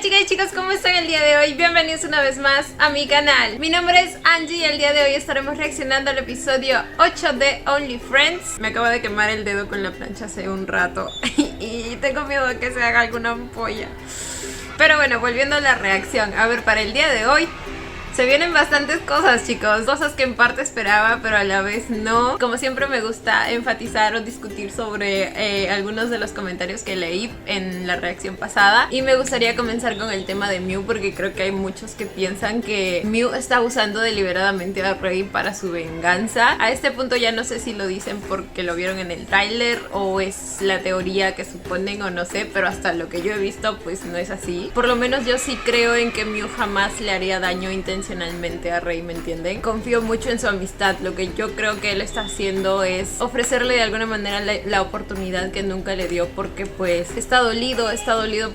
chicas y chicos, ¿cómo están el día de hoy? Bienvenidos una vez más a mi canal. Mi nombre es Angie y el día de hoy estaremos reaccionando al episodio 8 de Only Friends. Me acabo de quemar el dedo con la plancha hace un rato y tengo miedo de que se haga alguna ampolla. Pero bueno, volviendo a la reacción. A ver, para el día de hoy se vienen bastantes cosas, chicos. Cosas que en parte esperaba, pero a la vez no. Como siempre me gusta enfatizar o discutir sobre algunos de los comentarios que leí en la reacción pasada. Y me gustaría comenzar con el tema de Mew, porque creo que hay muchos que piensan que Mew está usando deliberadamente a Rey para su venganza. A este punto ya no sé si lo dicen porque lo vieron en el tráiler o es la teoría que suponen o no sé, pero hasta lo que yo he visto pues no es así. Por lo menos yo sí creo en que Mew jamás le haría daño intencionalmente a Rey, ¿me entienden? Confío mucho en su amistad. Lo que yo creo que él está haciendo es ofrecerle de alguna manera la oportunidad que nunca le dio, porque pues está dolido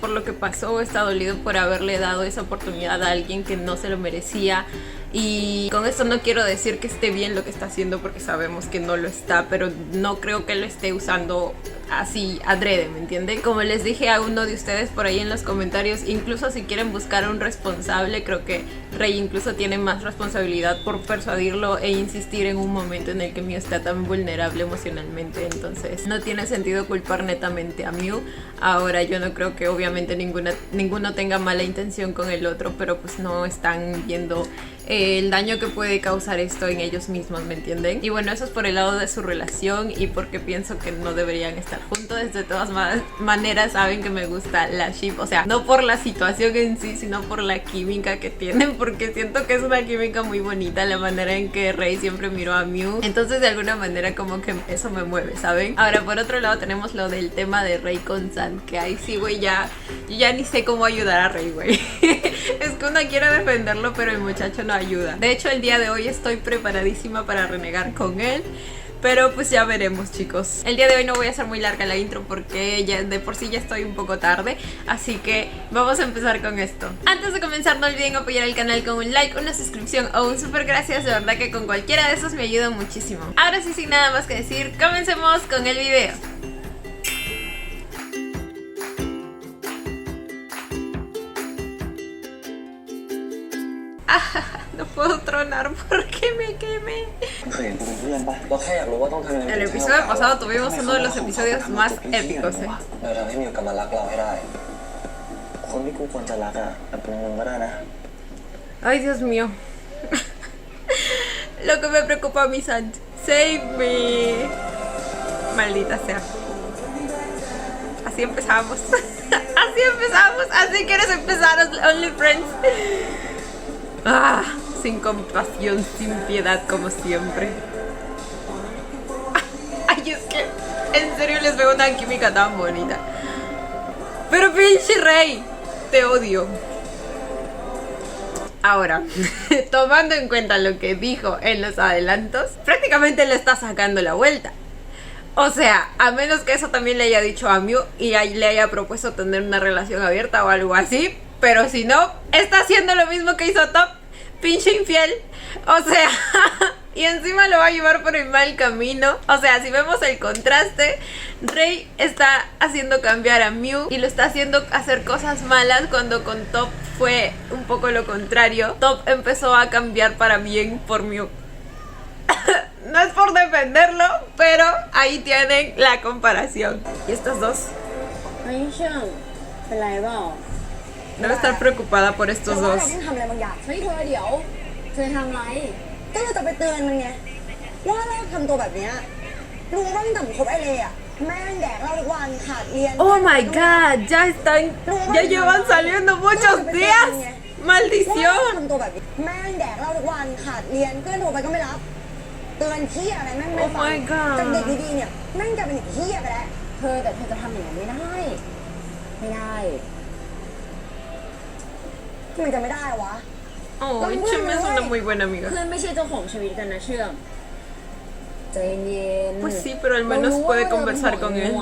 por lo que pasó, está dolido por haberle dado esa oportunidad a alguien que no se lo merecía. Y con esto no quiero decir que esté bien lo que está haciendo, porque sabemos que no lo está, pero no creo que lo esté usando así adrede, ¿me entienden? Como les dije a uno de ustedes por ahí en los comentarios, incluso si quieren buscar a un responsable, creo que Rey incluso tiene más responsabilidad por persuadirlo e insistir en un momento en el que Mew está tan vulnerable emocionalmente. Entonces no tiene sentido culpar netamente a Mew. Ahora yo no creo que obviamente ninguno tenga mala intención con el otro, pero pues no están viendo el daño que puede causar esto en ellos mismos, ¿me entienden? Y bueno, eso es por el lado de su relación y porque pienso que no deberían estar juntos. De todas maneras saben que me gusta la ship, o sea, no por la situación en sí, sino por la química que tienen, porque siento que es una química muy bonita la manera en que Rey siempre miró a Mew. Entonces de alguna manera como que eso me mueve, ¿saben? Ahora por otro lado tenemos lo del tema de Rey con San, que ahí sí, güey, yo ya ni sé cómo ayudar a Rey, güey. Es que uno quiere defenderlo, pero el muchacho no ayuda. De hecho, el día de hoy estoy preparadísima para renegar con él, pero pues ya veremos, chicos. El día de hoy no voy a hacer muy larga la intro porque ya de por sí ya estoy un poco tarde, así que vamos a empezar con esto. Antes de comenzar, no olviden apoyar al canal con un like, una suscripción o un super gracias. De verdad que con cualquiera de esos me ayuda muchísimo. Ahora sí, sin nada más que decir, comencemos con el video. No puedo tronar porque me quemé. El episodio pasado tuvimos uno de los episodios más épicos, Ay, Dios mío. Lo que me preocupa a mi San. Save me. Maldita sea. Así empezamos. Así empezamos. Así quieres empezar Only Friends. Sin compasión, sin piedad, como siempre. Ay, es que en serio les veo una química tan bonita. Pero pinche Rey, te odio. Ahora, tomando en cuenta lo que dijo en los adelantos, prácticamente le está sacando la vuelta. O sea, a menos que eso también le haya dicho a Mew y le haya propuesto tener una relación abierta o algo así. Pero si no, está haciendo lo mismo que hizo Top. Pinche infiel. O sea, y encima lo va a llevar por el mal camino. O sea, si vemos el contraste, Rey está haciendo cambiar a Mew y lo está haciendo hacer cosas malas, cuando con Top fue un poco lo contrario. Top empezó a cambiar para bien por Mew. No es por defenderlo, pero ahí tienen la comparación. ¿Y estos dos? Debe estar preocupada por estos dos. Oh my god, ya llevan saliendo muchos días. Maldición. Oh my god. Oh, Chim es una muy buena amiga. Pues sí, pero al menos puede conversar con él.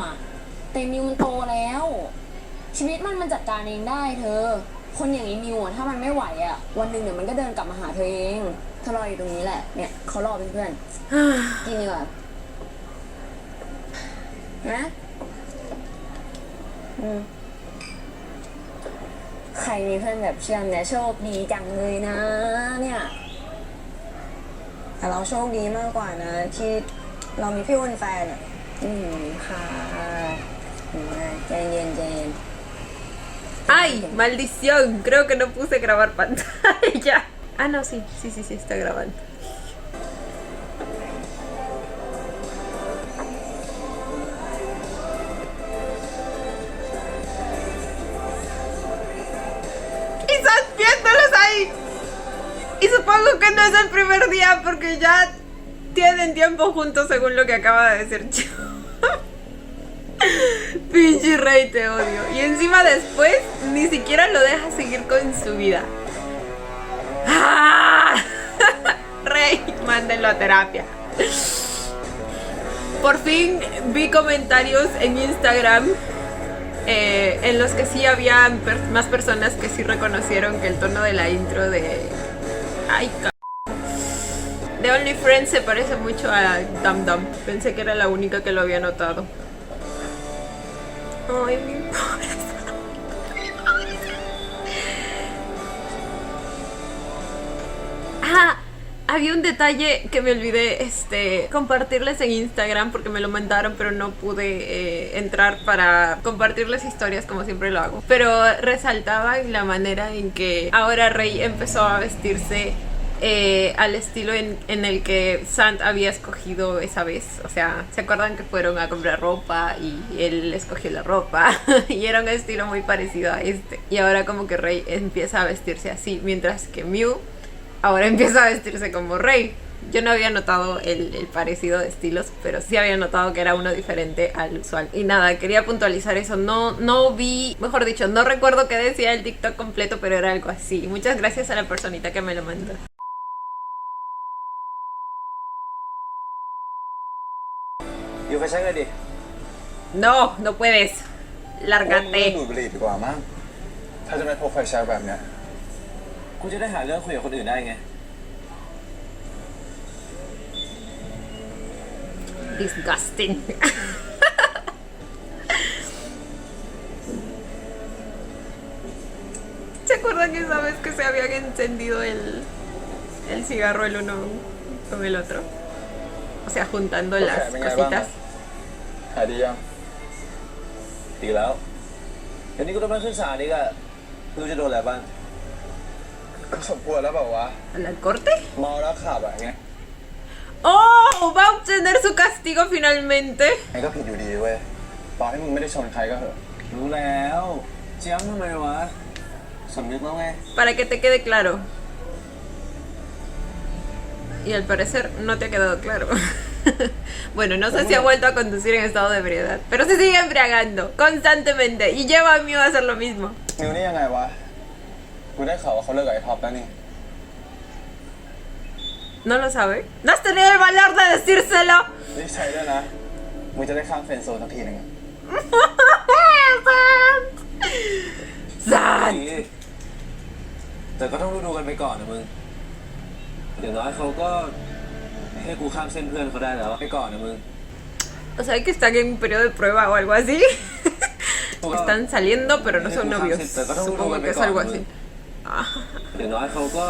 ใครมีเพื่อนแบบเชื่อมเนี่ยโชคดีจังเลยนะเนี่ยแต่เราโชคดีมากกว่านะที่เรามีพี่เป็นแฟนอ่ะค่ะใจเย็นใจเย็น ¡Ay! ¡Maldición! Creo que no puse grabar pantalla. Ah, no, sí, sí, sí, sí, está grabando. ¡Quizás viéndolos ahí! Y supongo que no es el primer día porque ya tienen tiempo juntos según lo que acaba de decir yo. Pinche Rey, te odio. Y encima después ni siquiera lo deja seguir con su vida. ¡Ah! Rey, mándenlo a terapia. Por fin vi comentarios en Instagram en los que sí había más personas que sí reconocieron que el tono de la intro de... ¡Ay, de Only Friends se parece mucho a Dum Dum. Pensé que era la única que lo había notado. Ay, mi pobre. Ah, había un detalle que me olvidé compartirles en Instagram porque me lo mandaron, pero no pude entrar para compartirles historias como siempre lo hago. Pero resaltaban la manera en que ahora Rey empezó a vestirse al estilo en el que Sant había escogido esa vez. O sea, ¿se acuerdan que fueron a comprar ropa y él escogió la ropa? Y era un estilo muy parecido a este. Y ahora como que Rey empieza a vestirse así, mientras que Mew ahora empieza a vestirse como Rey. Yo no había notado el parecido de estilos, pero sí había notado que era uno diferente al usual. Y nada, quería puntualizar eso. No vi, mejor dicho, no recuerdo qué decía el TikTok completo, pero era algo así. Muchas gracias a la personita que me lo mandó. No, no puedes. Lárgate. ดูดบุหรี่ดีกว่ามั้งถ้าจะไม่พกไฟแช็กแบบเนี้ยกูจะได้หาเรื่องคุยกับคนอื่นได้ไง Disgusting. ¿Se acuerdan esa vez que se habían encendido el cigarro el uno con el otro? O sea, juntando las cositas. หายดียัง ดีแล้วเดี๋ยวนี้กูต้องมาขึ้นศาลอีกอะไม่รู้จะโดนอะไรบ้าง ก็สมควรแล้วเปล่าวะ ¿A la corte? เมาแล้วขับอะไง ¡Oh! Va a obtener su castigo finalmente. ไงก็ผิดอยู่ดีเว้ยต่อให้มึงไม่ได้ชนใครก็เหอะ รู้แล้วเจี๊ยบทำไมวะสำนึกแล้วไง Para que te quede claro. Y al parecer no te ha quedado claro. Bueno, no sé si ha vuelto a conducir en estado de ebriedad, pero se sigue embriagando constantemente y lleva a mí a hacer lo mismo. นิวนี่ยังไงวะกูได้ข่าวว่าเขาเลิกกับไอ้ท็อปแล้วนี่ ¿No lo sabe? ¿No has tenido el valor de decírselo? รีบใช้ด้วยนะมึงจะได้ข้ามเฟรนด์โซนสักทีหนึงอะ ¡San! ดีแต่ก็ต้องดูกันไปก่อนนะมึงอย่างน้อยเขาก็ให้กูข้ามเส้นเพื่อนเขาได้แล้วไปก่อนนะมึง O sea, que están en un periodo de prueba o algo así. Están saliendo, pero no son novios. Supongo que es algo así. อย่างน้อยเขาก็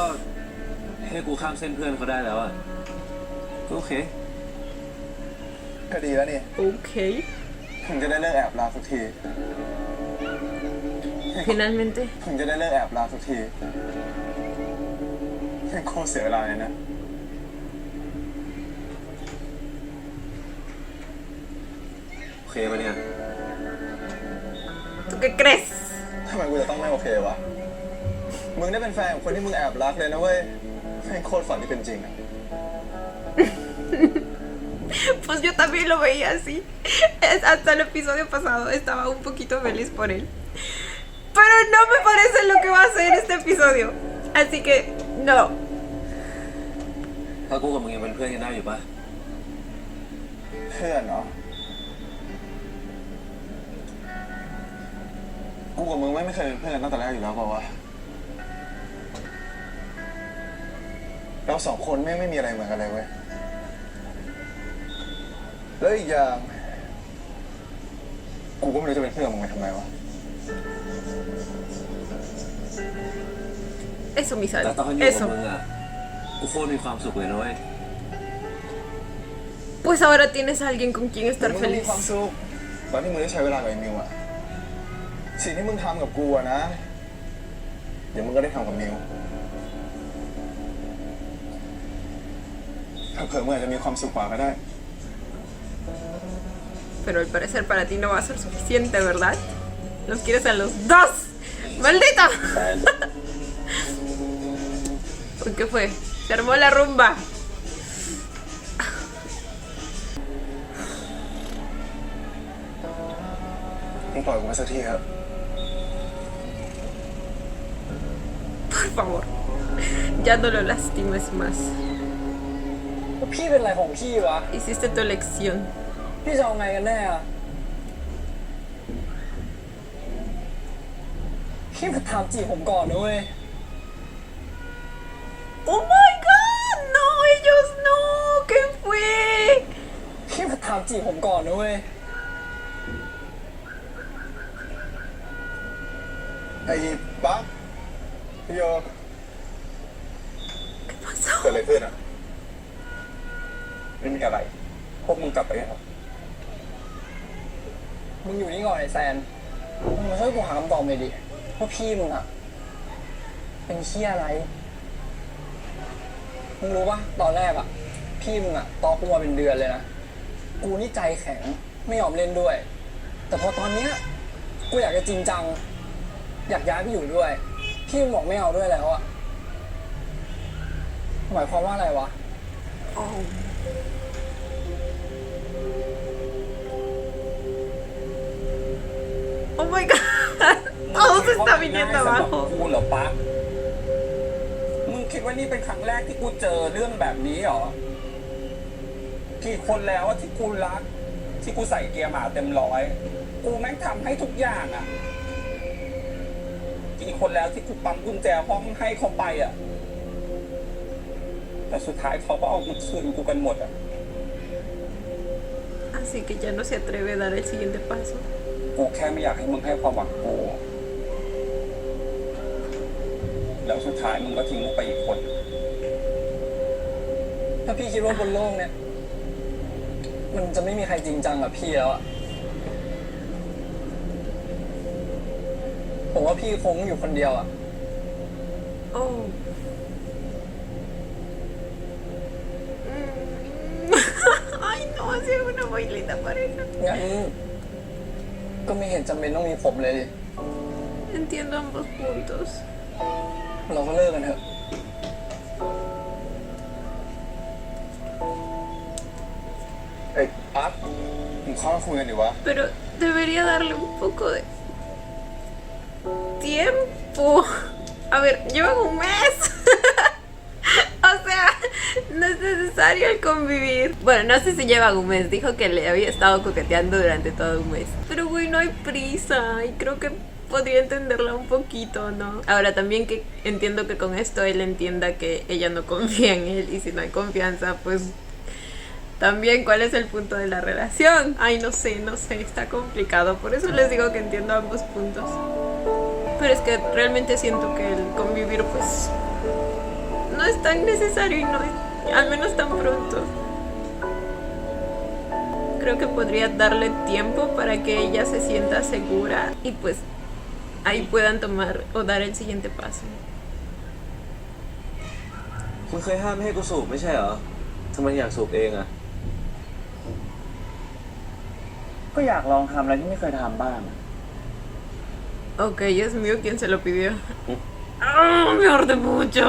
ให้กูข้ามเส้นเพื่อนเขาได้แล้วอะก็โอเค ก็ดีแล้วนี่ Ok. มึงจะได้เลิกแอบรักสักที Finalmente. มึงจะได้เลิกแอบรักสักทีโคตรเสียเวลาเลยนะ โอเคปะเนี่ย ¿Tú qué crees? ทำไมกูจะต้องไม่โอเควะ มึงได้เป็นแฟนของคนที่มึงแอบรักเลยนะเว้ยแม่งโคตรฝันที่เป็นจริงอะ Pues yo también lo veía así. Hasta el episodio pasado estaba un poquito feliz por él. Pero no me parece lo que va a ser este episodio. Así que no. ถ้ากูกับมึงยังเป็นเพื่อนกันได้อยู่ปะ เพื่อนเนาะกูกับมึงไม่เคยเป็นเพื่อนกันตั้งแต่แรกอยู่แล้วเปล่าวะเราสองคนไม่มีอะไรเหมือนกันเลยเว้ยแล้วอีกอย่างกูก็ไม่รู้จะเป็นเพื่อนกับมึงไปทำไมวะ Eso, mi แต่ sal. ตอนอยู่กับ Eso. มึงอ่ะกูโคตรมีความสุขเลยนะเว้ย Pues ahora tienes a alguien con quien แต่ estar มึงก็มี feliz. ความสุขตอนที่มึงได้ใช้เวลากับไอ้มิวอะสิ่งที่มึงทำกับกูอะนะ เดี๋ยวมึงก็ได้ทำกับมิวถ้าเผื่อมึงอาจจะมีความสุขกว่าก็ได้ Pero al parecer para ti no va a ser suficiente, ¿verdad? Los quieres a los dos. ¡Maldito! Uy, ¿qué fue? Se armó la rumba. มึงปล่อยกูไปสักทีครับ Por favor. Ya no lo lastimes más. พี่เป็นอะไรของพี่วะ Hiciste tu elección. พี่จะเอาไงกันแน่อะพี่มาถามจีบผมก่อนนะเว้ย ¡Oh my god! ¡No! ¡Ellos no! ¿Qué fue? พี่มาถามจีบผมก่อนนะเว้ย ไอ้ปั๊บพี่โย ¿Qué pasó? เกิดอะไรขึ้นอะไม่มีอะไร พวกมึงกลับไปครับ มึงอยู่นี่ก่อนไอ้แซน มึงมาช่วยกูหาคำตอบหน่อยดิว่าพี่มึงอะเป็นเชี่ยอะไร มึงรู้ปะตอนแรกอะพี่มึงอะตอกูมาเป็นเดือนเลยนะ กูนี่ใจแข็งไม่ยอมเล่นด้วย แต่พอตอนเนี้ยกูอยากจะจริงจัง อยากย้ายไปอยู่ด้วย พี่มึงบอกไม่เอาด้วยแล้วอะหมายความว่าอะไรวะ Oh. Oh my god. Todo se está viniendo สำหรับ abajo. กูเหรอปั๊กมึงคิดว่านี่เป็นครั้งแรกที่กูเจอเรื่องแบบนี้เหรอ กี่คนแล้วอะที่กูรัก ที่กูใส่เกียร์หมาเต็มร้อย กูแม่งทำให้ทุกอย่างอะกี่คนแล้วที่กูปั๊มกุญแจห้องให้เขาไปอะแต่สุดท้ายเขาก็เอามาคืนกูกันหมดอะ Así que ya no se atreve a dar el siguiente paso. กูแค่ไม่อยากให้มึงให้ความหวังกู แล้วสุดท้ายมึงก็ทิ้งกูไปอีกคน ถ้าพี่คิดว่าบนโลกเนี่ย มันจะไม่มีใครจริงจังกับพี่แล้วอะผมว่าพี่คงอยู่คนเดียวอะ Oh. Ay, no, ha sido una muy linda pareja. งั้นก็ไม่เห็นจำเป็นต้องมีผมเลยดิ Entiendo ambos puntos. เราก็เลิกกันเถอะ ไอ้ปั๊บมึงเข้ามาคุยกันดิวะ Pero debería darle un poco de tiempo. A ver, llevan un mes. O sea, no es necesario el convivir. Bueno, no sé si llevan un mes. Dijo que le había estado coqueteando durante todo un mes. Pero güey, no hay prisa. Y creo que podría entenderla un poquito, ¿no? Ahora también que entiendo que con esto él entienda que ella no confía en él. Y si no hay confianza, pues también cuál es el punto de la relación. Ay, no sé, está complicado. Por eso les digo que entiendo ambos puntos. Pero es que realmente siento que el convivir pues no es tan necesario y no es, al menos tan pronto. Creo que podría darle tiempo para que ella se sienta segura y pues ahí puedan tomar o dar el siguiente paso. มึงเคยห้ามไม่ให้กูสูบไม่ใช่เหรอทำไมอยากสูบเองอะ ก็อยากลองทำอะไรที่ไม่เคยทำบ้าง Ok, es mío quien se lo pidió. ¡Oh, me arde mucho!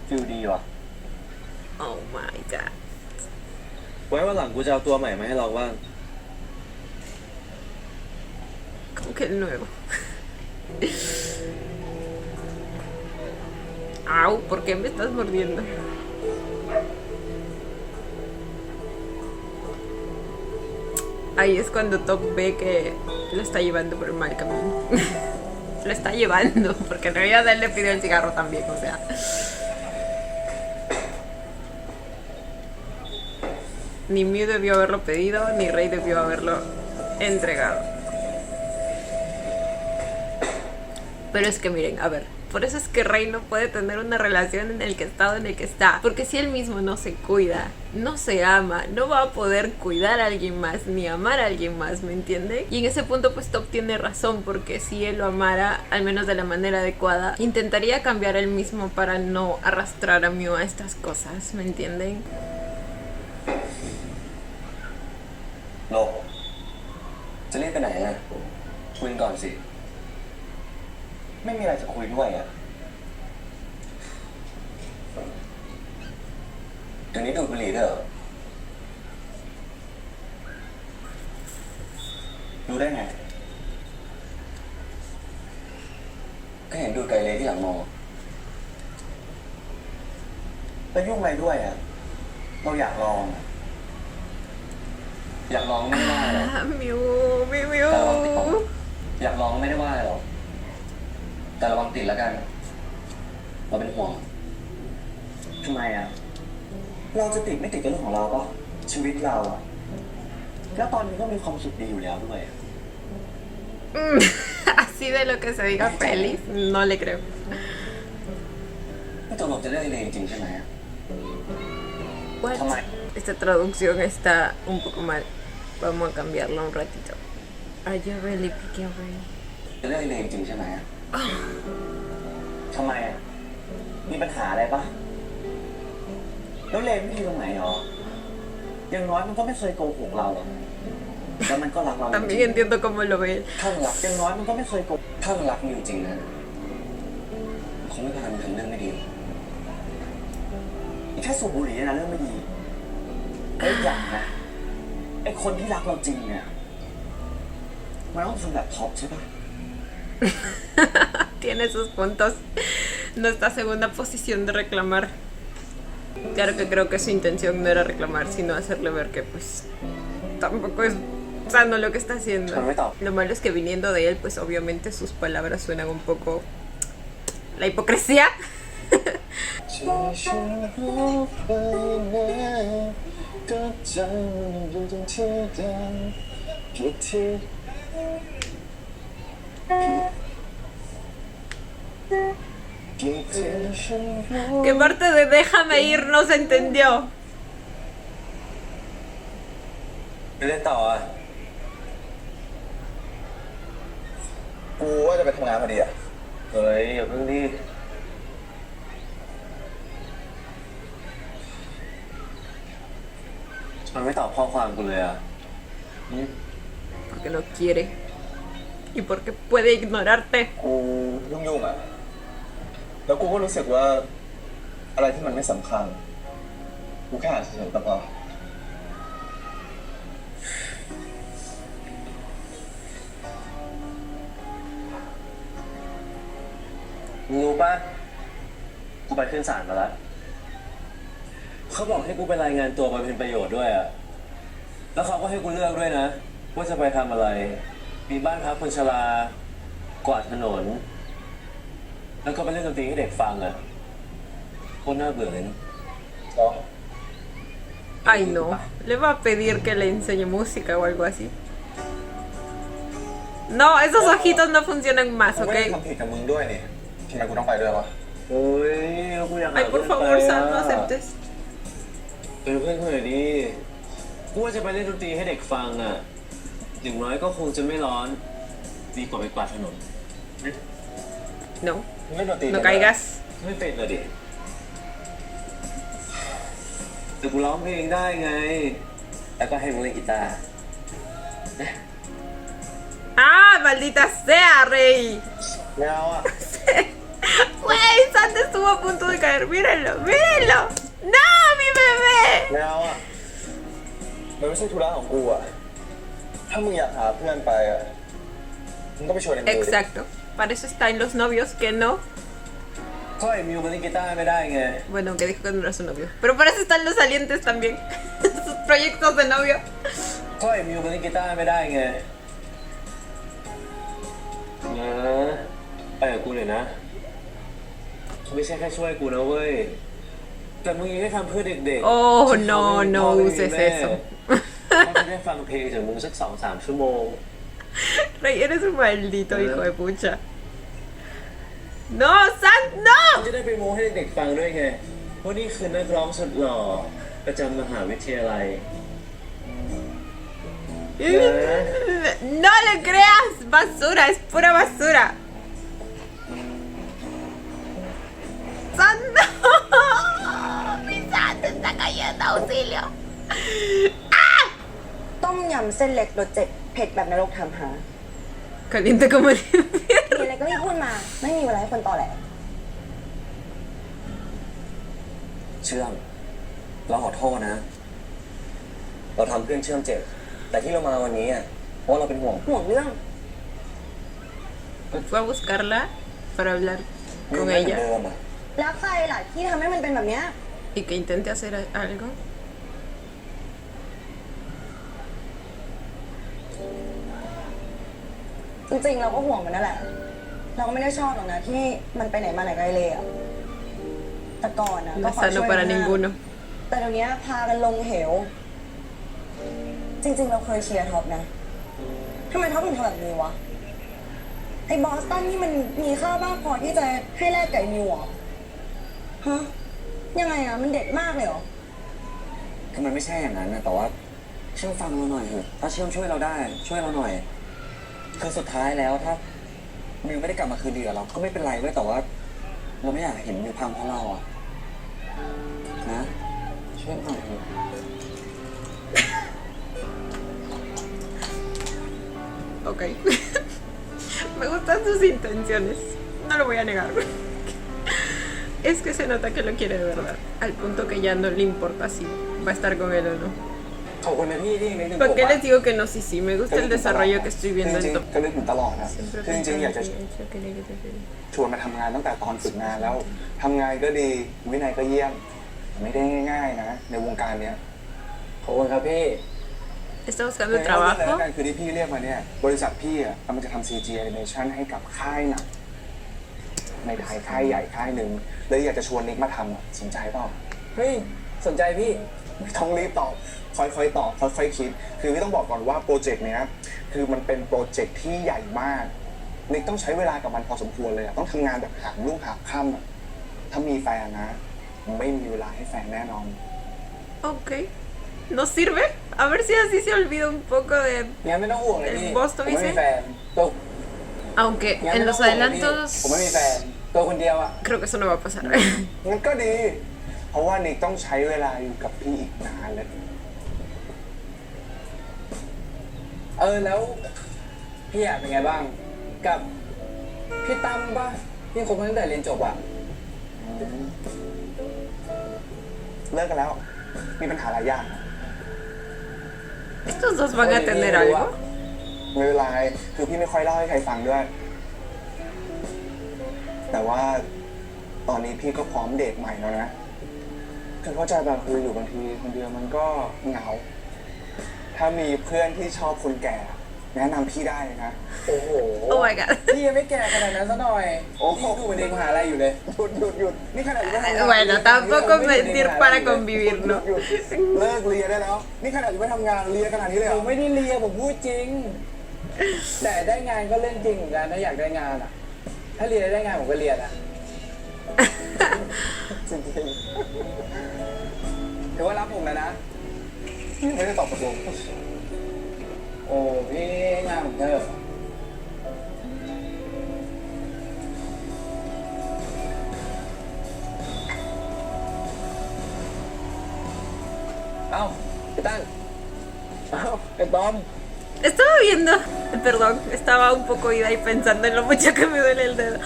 Feel ดีว่ะ Oh my god. ไว้วันหลังกูจะเอาตัวใหม่มาให้ลองบ้าง Como que el nuevo. Au, ¿por qué me estás mordiendo? Ahí es cuando Top ve que lo está llevando por el mal camino. Lo está llevando, porque en realidad él le pidió el cigarro también, o sea. ni Mew debió haberlo pedido, ni Rey debió haberlo entregado. Pero es que miren, a ver, por eso es que Rey no puede tener una relación en el estado en el que está. Porque si él mismo no se cuida, no se ama, no va a poder cuidar a alguien más, ni amar a alguien más, ¿me entienden? Y en ese punto pues Top tiene razón, porque si él lo amara, al menos de la manera adecuada, intentaría cambiar él mismo para no arrastrar a Mew a estas cosas, ¿me entienden? โลกจะรีบไปไหนอ่ะคุยกันก่อนสิ ไม่มีอะไรจะคุยด้วยอ่ะเดี๋ยวนี้ดูดบุหรี่ด้วยเหรอรู้ได้ไง ก็เห็นดูดไกลเลยที่หลังมอแล้วยุ่งอะไรด้วยอ่ะ เราอยากลอง อยากลองไม่ได้หรอก Mew, Mew, แต่ระวังติด Mew. อยากลองไม่ได้ว่าหรอก แต่ระวังติดแล้วกัน เราเป็นห่วงทำไมอ่ะ เราจะติดไม่ติดก็เรื่องของเราปะชีวิตเราอ่ะ แล้วตอนนี้ก็มีความสุขดีอยู่แล้วด้วย Así de lo que se diga feliz, no le creo. ไม่ตกลงจะเลิกเลยจริงๆใช่ไหมอะ What? Toma. Esta traducción está un poco mal. Vamos a cambiarla un ratito. Are you really picking Rey? จะเลิกเลยจริงๆใช่ไหมอะทำไมอะมีปัญหาอะไรปะแล้วเลนไม่ดีตรงไหนหรออย่างน้อยมันก็ไม่เคยโกหกเราหรอกแล้วมันก็รักเราจริ También ง entiendo cómo lo ve él. ๆถ้ามันรักอย่างน้อยมันก็ไม่เคยโกหกถ้ามันรักจริงๆนะคงไม่พามันทำเรื่องไม่ดีแค่สูบบุหรี่นะเรื่องไม่ดีไอ้วอย่างนะไอ้คนที่รักเราจริงเนี่ยมันต้องทำแบบท็อปใช่ปะ Tiene sus puntos. No está segunda posición de reclamar. Claro que creo que su intención no era reclamar, sino hacerle ver que pues tampoco es sano lo que está haciendo. Lo malo es que viniendo de él, pues obviamente sus palabras suenan un poco... La hipocresía. Que parte de déjame ir no se entendió. ไปเล่นต่ออ่ะ กูว่าจะไปทำงานพอดีอะ เฮ้ยอย่าเพิ่งดิมันไม่ตอบข้อความกูเลยอ่ะ Porque no quiere. Y porque puede ignorarte. กูยุ่งๆอะแล้วกูก็รู้สึกว่าอะไรที่มันไม่สำคัญ กูแค่อ่านเฉยๆก็พอ มึงรู้ปะกูไปขึ้นศาลมาแล้ว เขาบอกให้กูไปรายงานตัวไปเป็นประโยชน์ด้วยอะแล้วเขาก็ให้กูเลือกด้วยนะ ว่าจะไปทำอะไร มีบ้านพักคนชรากวาดถนน แล้วก็ไปเล่นดนตรีให้เด็กฟังอะโคตรน่าเบื่อเลยนะ เนาะ Ay no. Le va a pedir que le enseñe música o algo así. No, esos ojitos no funcionan más, กูไม่ได้ ¿ok? ทำผิดกับมึงด้วยนี่ทำไมกูต้องไปด้วยวะ โอ้ยกูอยากหา Ay, por เพื่อน favor, ไป Sam, no อะ aceptes. เป็นเพื่อนกูหน่อยดิกูว่าจะไปเล่นดนตรีให้เด็กฟังอะอย่างน้อยก็คงจะไม่ร้อน ดีกว่าไปกวาดถนน No, มึงเล่นดนตรี no caigas. ไม่เป็นเลยดิ แต่กูร้องเพลงได้ไง แล้วก็ให้มึงเล่นกีตาร์ Ah, maldita sea, Rey. ไม่เอาอะ Güey, Santa estuvo a punto de caer. Mírenlo, mírenlo. No, mi bebé. ไม่เอาอะมันไม่ใช่ธุระของกูอะถ้ามึงอยากหาเพื่อนไปอะมึงก็ไปชวนในมือดิ Exacto. Para eso están los novios que no. ก็ไอ้มิวมันเล่นกีตาร์ไม่ได้ไง Bueno, aunque dijo que no era su novio. Pero para eso están los salientes también. Sus proyectos de novio. ก็ไอ้มิวมันเล่นกีตาร์ไม่ได้ไงไปกับกูหน่อยนะ ไม่ใช่แค่ช่วยกูนะเว้ย แต่มึงยังได้ทำเพื่อเด็กๆ Oh, ที่ no, เขาไม่มี no พ่อไม่มี uses แม่ eso. เขาจะได้ฟังเพลงจากมึงสัก2-3 ชั่วโมง Rey, eres un maldito hijo de pucha. No, San, no. จะได้ไปโม้ให้เด็กๆฟังด้วยไงว่านี่คือนักร้องสุดหล่อประจำมหาวิทยาลัย No le creas, basura, es pura basura. San, no. Mi San se está cayendo, auxilio. ต้มยำเส้นเล็กรสเจ็ดเผ็ดแบบนรกทำหา Caliente como el มี infierno. อะไรก็รีบพูดมา ไม่มีเวลาให้คนต่อแหละ เชื่อม เราขอโทษนะ เราทำเพื่อนเชื่อมเจ็บ แต่ที่เรามาวันนี้อ่ะเพราะเราเป็นห่วง ห่วงเรื่อง Fue a buscarla para hablar มิว con ไม่เหมือน ella เดิมอ่ะ แล้วใครล่ะที่ทำให้มันเป็นแบบเนี้ย y que intente hacer algo. จริงๆเราก็ห่วงมันนั่นแหละ เราก็ไม่ได้ชอบหรอกนะที่มันไปไหนมาไหนไกลเลยอะแต่ก่อนนะ No ก็ es คอยช่ sano วย para มันห้าม ninguno. แต่เดี๋ยวนี้พากันลงเหว จริง ๆ เราเคยเชียร์ท็อปนะทำไมท็อปถึงทำแบบนี้วะ ไอ้บอสตันนี่มันมีค่ามากพอที่จะให้แลกไก่นิวเหรอฮะยังไงอะมันเด็กมากเลยเหรอ คือมันไม่ใช่อย่างนั้นนะแต่ว่าเชื่อมฟังเราหน่อยเถอะถ้าเชื่อมช่วยเราได้ ช่วยเราหน่อย คือสุดท้ายแล้วถ้ามิวไม่ได้กลับมาคืนดีกับเราก็ไม่เป็นไรเว้ยแต่ว่า เราไม่อยากเห็นมิวพังเพราะเราอะนะช่วยหน่อยเถอะ Ok. Me gustan sus intenciones. No lo voy a negar. Es que se nota que lo quiere de verdad. Al punto que ya no le importa si va a estar con él o no. ขอบคุณนะพี่ที่ยังนึกถึง ¿Por ผม qué อะ les digo que no? Sí, sí. Me gusta el desarrollo que estoy จ viendo ริ en ง Top. ๆก็นึกถึงตลอดนะ Siempre คือจริงๆอยากจะ pensaba que quería que te quería. ชวนมาทำงานตั้งแต่ตอนฝึกงานแล้วทำงานก็ดีวินัยก็เยี่ยม ไม่ได้ง่ายๆนะ ในวงการเนี้ย ขอบคุณครับพี่ Está buscando เลย trabajo. กันคือที่พี่เรียกมาเนี่ยบริษัทพี่อ่ะมันจะทำ CG animation ให้กับค่ายหนังในไทยค่ายใหญ่ค่ายหนึ่งเลยอยากจะชวนนิกมาทำอะสนใจเปล่า เฮ้ย สนใจพี่ ไม่ต้องรีบตอบค่อยๆตอบค่อยๆคิด คือพี่ต้องบอกก่อนว่าโปรเจกต์เนี้ยคือมันเป็นโปรเจกต์ที่ใหญ่มากนิกต้องใช้เวลากับมันพอสมควรเลยอะต้องทำงานแบบหามรุ่งหามค่ำอะถ้ามีแฟนนะ ไม่มีเวลาให้แฟนแน่นอน Ok. ¿No sirve? A ver si así se olvida un poco de... งั้นไม่ต้องห่วงเลยพี่ El Boston ผมไม่มี dice แฟนตัว Aunque งั้น en ไม่ต้อ los งห่วงเลยพี่ adelantos ผมไม่มีแฟน ตัวคนเดียวอะ creo que eso no va a pasar. งั้นก็ดี เพราะว่านิกต้องใช้เวลาอยู่กับพี่อีกนานเลย แล้วพี่อยากเป็นไงบ้าง กับพี่ตั้มป่ะพี่คบมาตั้งแต่เรียนจบอะ เลิกกันแล้ว มีปัญหาหลายอย่าง ¿Estos dos van a tener algo? ไม่เป็นไรคือพี่ไม่ค่อยเล่าให้ใครฟังด้วย แต่ว่าตอนนี้พี่ก็พร้อมเดทใหม่แล้วนะคือเข้าใจแบบคืออยู่บางทีคนเดียวมันก็เหงา ถ้ามีเพื่อนที่ชอบคนแก่ แนะนำพี่ได้นะ โอ้โห Oh my god. พี่ยังไม่แก่ขนาดนั้นซะหน่อย โอ้โห พี่ดูเป็นเด็กมหาลัยอยู่เลย หยุดนี่ขนาดอยู่ไม่ทำงาน Bueno, tampoco mentir para convivir, ¿no? หยุดเลิกเรียนได้แล้ว นี่ขนาดอยู่ไม่ทำงานเรียนขนาดนี้เลยเห ผ รอ มไม่ได้เลียผมพูดจริง แต่ได้งานก็เรื่องจริงเหมือนกันถ้าอยากได้งานอะถ้าเรียนได้งานผมก็เรียนอะ จริง ถือว่ารับผมแล้วนะ ๆไม่ได้ตอบตกลง โอ้พี่งานผมเถอะเอ้าพี่ตั้นเอ้าไอ้บอม Estaba viendo, perdón, estaba un poco ida y pensando en lo mucho que me duele el dedo.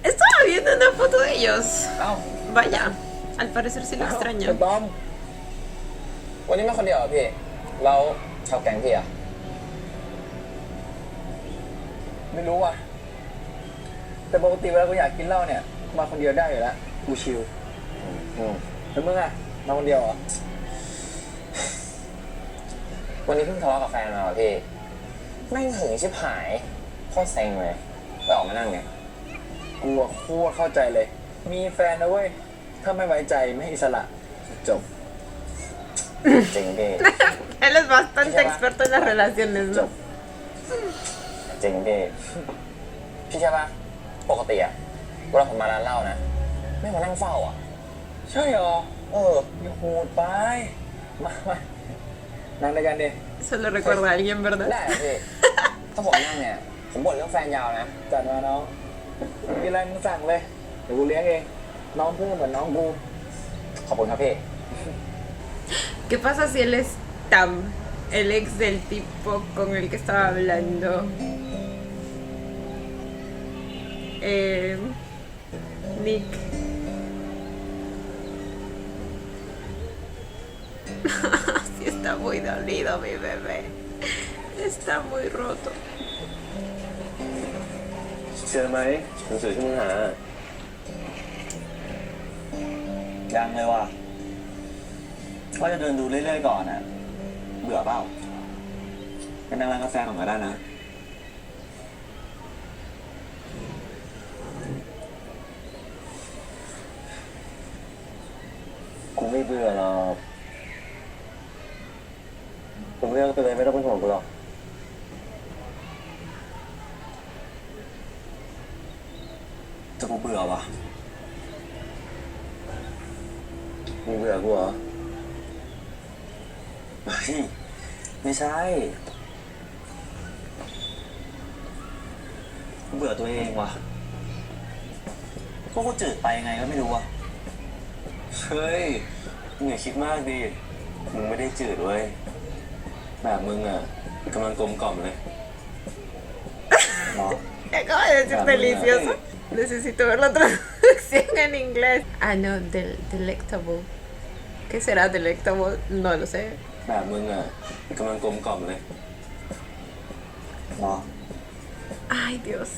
Estaba viendo una foto de ellos. เอ้า Vaya, al parecer sí lo ไอ้ extraño. บอม วันนี้มาคนเดียวเหรอพี่ เราชาวแก๊งพี่อะไม่รู้ว่ะ แต่ปกติเวลากูอยากกินเหล้าเนี่ย มาคนเดียวได้อยู่แล้วกูชิลแล้วมึงอะมาคนเดียวเหรอ วันนี้เพิ่งทะเลาะกับแฟนมาพี่แม่งหึงชิบหายโคตรเซ็งเลยไปออกมานั่งเนี่ย กูอะโคตรเข้าใจเลย มีแฟนนะเว้ย ถ้าไม่ไว้ใจไม่ให้อิสระจบ เจ๋งเด Él es bastante experto en las relaciones, จ ¿no? บเจ๋งเดพี่ใช่ปะปกติอะเวลาผมมาร้านเหล้านะ ไม่มานั่งเฝ้าอะ ใช่เหรอ อย่าโหดไป มานั่งด้วยกันดิ Se lo recuerda a alguien, ¿verdad? ได้พี่ ถ้าผมนั่งเนี่ย ผมบ่นเรื่องแฟนยาวนะ จัดมาน้องกินอะไรมึงสั่งเลย เดี๋ยวกูเลี้ยงเอง น้องเพื่อนเหมือนน้องกู ขอบคุณครับพี่ ¿Qué pasa si él es Tam, el ex del tipo con el que estaba hablando? Nick. Sí, está muy dolido mi bebé. Está muy roto. เชื่อไหมหนังสือที่มึงหา ยังเลยว่ะว่าจะเดินดูเรื่อยๆก่อนนะเบื่อเปล่าไปนั่งร้านกาแฟก่อนก็ได้นะ กูไม่เบื่อหรอกผมเลือกไปเลยไม่ต้องเป็นห่วงกูหรอกจะกูเบื่อวะ มึงเบื่อกูเหรอ ไม่ใช่กูเบื่อตัวเองว่ะพวกกูจืดไปยังไงก็ไม่รู้ว่ะ เฮ้ยมึงอย่าคิดมากดิมึงไม่ได้จืดเว้ยแบบมึงอ่ะกำลังกลมกล่อมเลย Acaba de decir delicioso. Necesito ver la traducción en inglés. Ah, no, delectable. ¿Qué será delectable? No lo sé. แบบมึงอ่ะกำลังกลมกล่อมเลย Ay, Dios.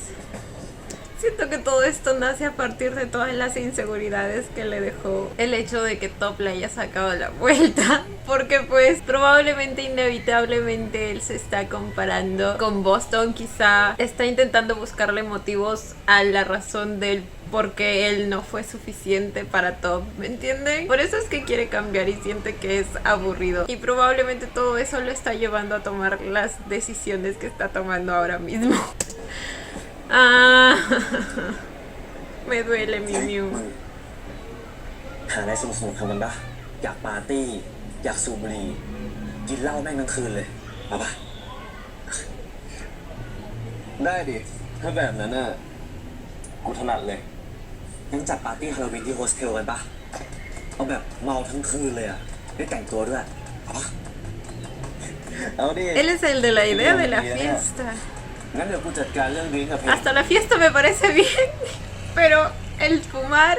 Siento que todo esto nace a partir de todas las inseguridades que le dejó el hecho de que Top le haya sacado la vuelta. Porque pues probablemente inevitablemente él se está comparando con Boston. Quizá está intentando buscarle motivos a la razón del por qué él no fue suficiente para Top, ¿me entienden? Por eso es que quiere cambiar y siente que es aburrido. Y probablemente todo eso lo está llevando a tomar las decisiones que está tomando ahora mismo. Ah, me duele mi Miu. หาอะไรสนุกๆทำกันปะอยากปาร์ตี้ อยากสูบบุหรี่กินเหล้าแม่งทั้งคืนเลยเอาปะ ได้ดิ ถ้าแบบนั้นน่ะ กูถนัดเลย งั้นจัดปาร์ตี้ฮาโลวีนที่โฮสเทลกันปะเอาแบบเมาทั้งคืนเลยอ่ะได้แต่งตัวด้วยเอาปะ เอาดิ Él es el de la idea de la fiesta. งั้นเดี๋ยวกูจัดการเรื่องดริงก์กับเพลง Hasta la fiesta me parece bien, pero el fumar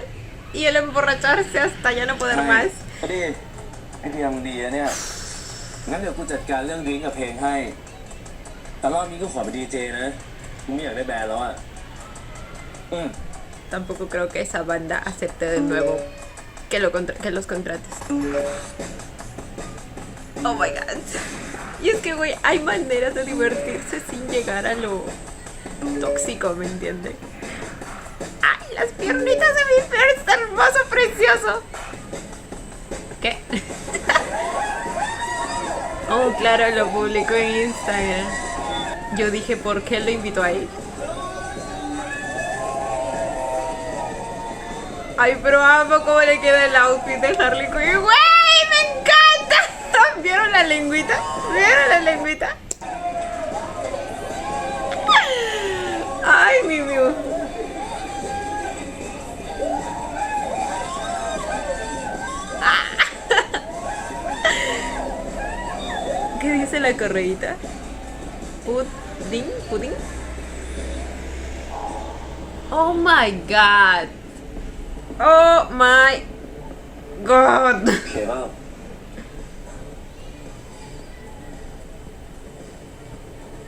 y el emborracharse hasta ya no poder más. เอาดิไอเดียมึงดีอะเนี่ย งั้นเดี๋ยวกูจัดการเรื่องดริงก์กับเพลงให้ แต่รอบนี้ก็ขอเป็นดีเจนะกูไม่อยากได้แบรนด์แล้วอ่ะ Tampoco creo que esa banda acepte de nuevo que los contrates. Oh my god. Y es que, güey, hay maneras de divertirse sin llegar a lo tóxico, ¿me entiende? ¡Ay, las piernitas de mi perro! ¡Está hermoso, precioso! ¿Qué? Oh, claro, lo publicó en Instagram. Yo dije, ¿por qué lo invitó ahí? Ay, pero amo cómo le queda el outfit de Harley Quinn. ¡Güey! ¡Me encanta! ¿Vieron la lengüita? ¿Vieron la lengüita? ¡Ay, mi Miu! ¿Qué dice la correíta? ¿Pudín? ¿Pudín? Oh my god. Oh my god. โอเคเปล่า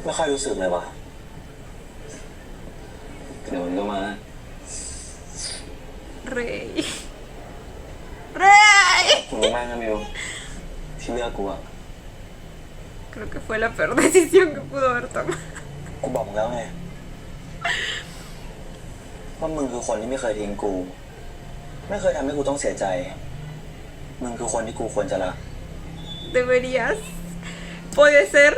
ไม่ค่อยรู้สึกเลยวะเดี๋ยวมันก็มา Rey. Rey. มึงรู้มากนะมิวที่เลือกกูอะ Creo que fue la peor decisión que pudo haber tomado. กูบอกมึงแล้วไงว่ามึงคือคนที่ไม่เคยทิ้งกู ไม่เคยทำให้กูต้องเสียใจ มึงคือคนที่กูควรจะรัก Deberías. Puede ser.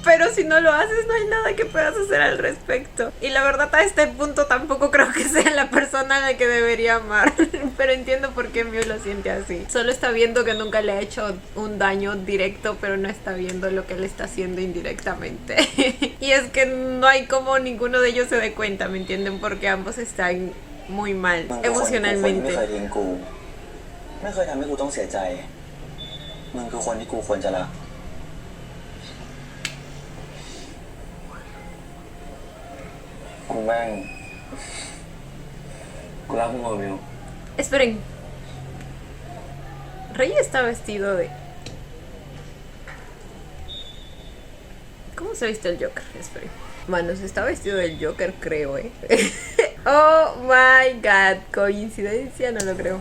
Pero si no lo haces, no hay nada que puedas hacer al respecto. Y la verdad, a este punto tampoco creo que sea la persona a la que debería amar. Pero entiendo por qué Mew lo siente así. Solo está viendo que nunca le ha hecho un daño directo, pero no está viendo lo que le está haciendo indirectamente. Y es que no hay como ninguno de ellos se dé cuenta, ¿me entienden? Porque ambos están muy mal มึงคือคนที่กูควรไม่เคย emocionalmente. ทิ้งกู ไม่เคยทำให้กูต้องเสียใจ มึงคือคนที่กูควรจะรัก กูแม่งกูรักมึงว่ะมิว Esperen. Rey está vestido de... ¿Cómo se viste el Joker? Esperen. Manos, está vestido del Joker, creo, Oh my god. Coincidencia, no lo creo.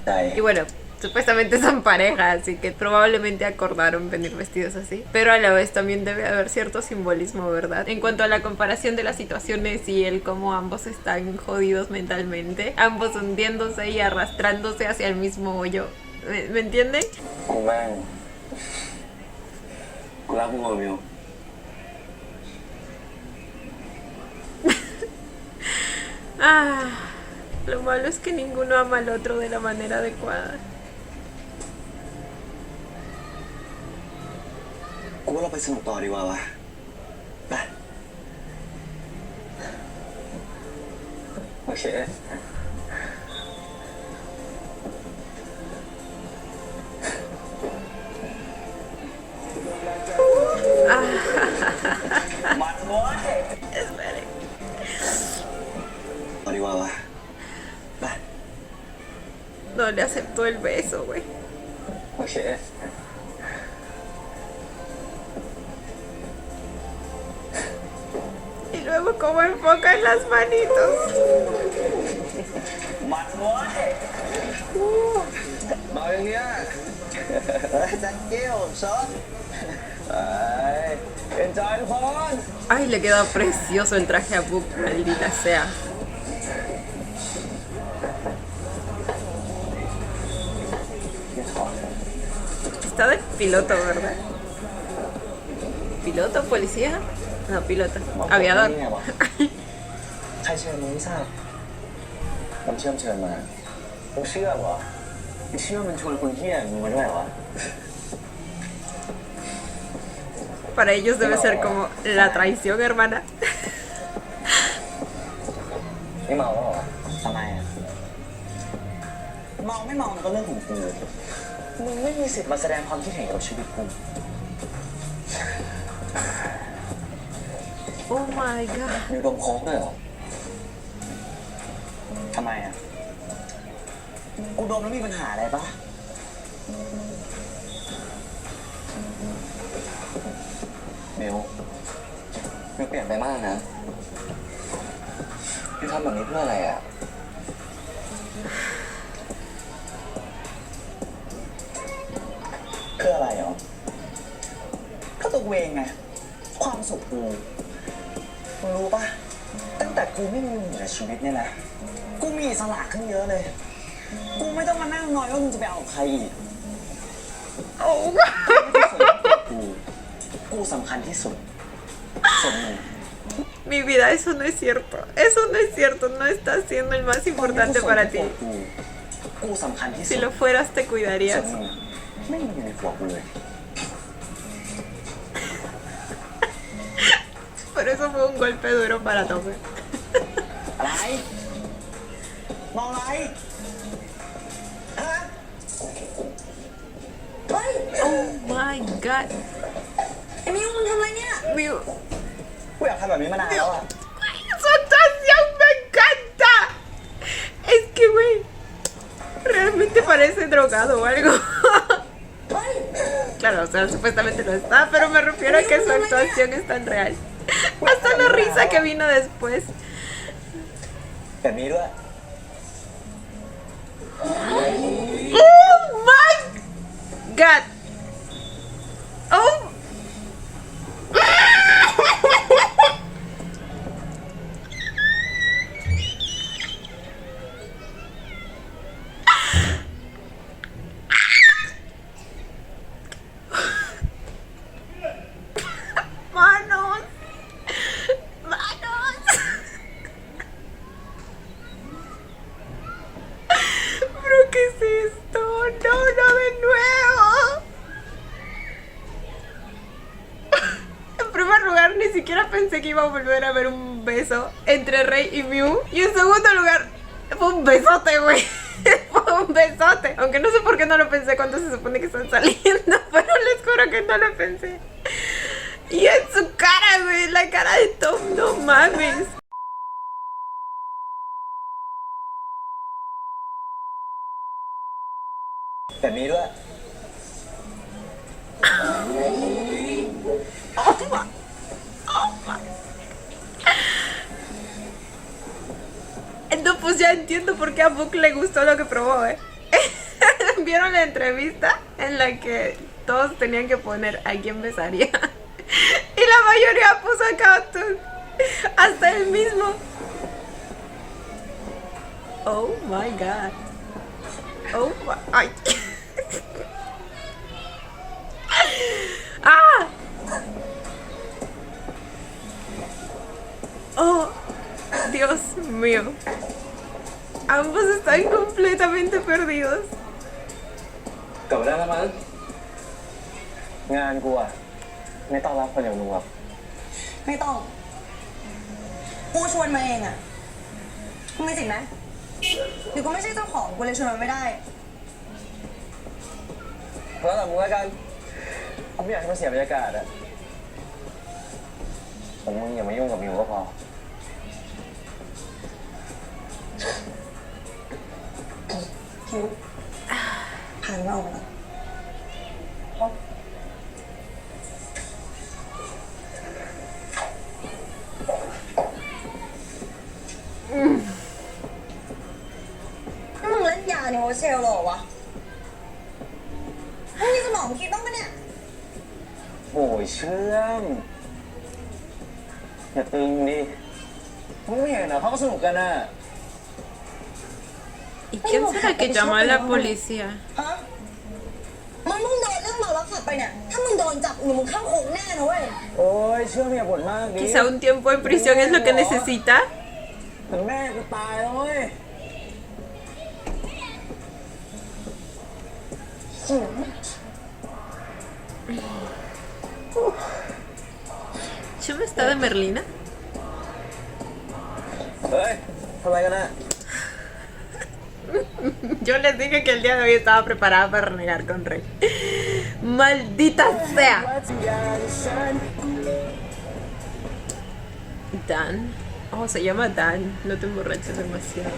ใจ Y bueno, supuestamente son pareja, así que probablemente acordaron venir vestidos así. Pero a la vez también debe haber cierto simbolismo, ¿verdad? En cuanto a la comparación de las situaciones y el cómo ambos están jodidos mentalmente, ambos hundiéndose y arrastrándose hacia el mismo hoyo. ¿Me entienden? กูแม่งกูรักมึงว่ะมิว Ah, lo malo es que ninguno ama al otro de la manera adecuada. กูว่าเราไปสนุกต่อดีกว่าวะไป โอเค Esperen. ต่อดีกว่าวะไป No le aceptó el beso, güey. โอเค Y luego cómo enfocan las manitos. มาอย่างเนี้ย จันเกี้ยวซอส ไปเอ็นจอยทุกคน Ay, le queda precioso el traje a Book, maldita sea. Está de piloto, ¿verdad? ¿Piloto? ¿Policía? No, piloto. Aviador. ใครเชิญมึงไม่ทราบผมเชิญมา มึงเชื่อเหรอมึงเชื่อมันชวนคนเที่ยมึงมาด้วยเหรอ Para ellos debe ser como la traición, hermana. ไม่เมาแล้วเหรอทำไมอ่ะเมาไม่เมามันก็เรื่องของกูมึงไม่มีสิทธิ์มาแสดงความคิดเห็นกับชีวิตกู Oh my god. มีดมโค้กด้วยเหรอทำไมอ่ะกูดมแล้วมีปัญหาอะไรปะมิวเปลี่ยนไปมากนะพี่ทำแบบนี้เพื่ออะไรอ่ะเพื่ออะไรเหรอก็ตัวกูเองไงความสุขกูมึงรู้ปะตั้งแต่กูไม่มีมึงอยู่ในชีวิตเนี่ยนะกูมีอิสระขึ้นเยอะเลยกูไม่ต้องมานั่งนอยว่ามึงจะไปเอากับใครอีก Oh, กูสำคัญที่สุดส่วนมึง mi vida, eso no es cierto. Eso no es cierto. No estás siendo el más importante para ti. กูสำคัญที่สุ Si ด lo fueras, te ส่วน cuidarías. มึงไม่มีอยู่ในหัวกูเลย Por eso fue un golpe duro para todos. อะไรมองอะไรฮะเฮ้ย Oh my god. ไอ้มิวมึงทำอะไรเนี่ย Mew. กูอยากทำแบบนี้มานานแล้วอ่ะ Su actuación me encanta. Es que, güey, realmente parece drogado o algo. Claro, o sea, supuestamente no está, pero me refiero a que su actuación es tan real. Hasta la risa que vino después. แบบนี้ด้วย Oh my god. Oh. siquiera pensé que iba a volver a ver un beso entre Rey y Mew. Y en segundo lugar, fue un besote, güey. Fue un besote. Aunque no sé por qué no lo pensé cuando se supone que están saliendo. Pero les juro que no lo pensé. Y en su cara, güey, la cara de Tom, no mames.แต่นี้ด้วย No, pues ya entiendo por qué a Book le gustó lo que probó, ¿Vieron la entrevista en la que todos tenían que poner a quién besaría? Y la mayoría puso a Cactus. Hasta él mismo. Oh my god. Oh my. Ay. ¡Ah! Oh, Dios mío. Ambos están completamente perdidos. กลับมาได้แล้วมั้งงานกูอะไม่ต้องรับคนอย่างมึงหรอก ไม่ต้อง กูชวนมาเองอ่ะกูมีสิทธิ์ไหมหรือกูไม่ใช่เจ้าของกูเลยชวนมันไม่ได้ แล้วแต่มึงแล้วกันกูไม่อยากให้มันเสียบรรยากาศอะผมมึงอย่ามายุ่งกับมิวก็พอ คิวผ่านมาออกมาแล้ว มึงเล่นยาในโฮเทลเหรอวะมึงมีสมองคิดบ้างปะเนี่ย โอ้ยเชื่อมอย่าตึงดิมึงไม่เห็นเหรอเขาก็สนุกกันน่ะ ¿Y quién será que llamó a la policía? ฮะมันมึงโดนเรื่องเมาแล้วขับไปเนี่ย ถ้ามึงโดนจับมึงเข้าคุกแน่นะเว้ย โอ้ยเชื่อมอย่าบ่นมากดิ Quizá un tiempo en prisión es lo que necesita. แต่แม่กูตายแล้วเว้ย ¿Chuma está de Merlina? เฮ้ยทำอะไรกันน่ะ Yo les dije que el día de hoy estaba preparada para renegar con Rey. ¡Maldita sea! Dan. Oh, se llama Dan. No te emborraches demasiado.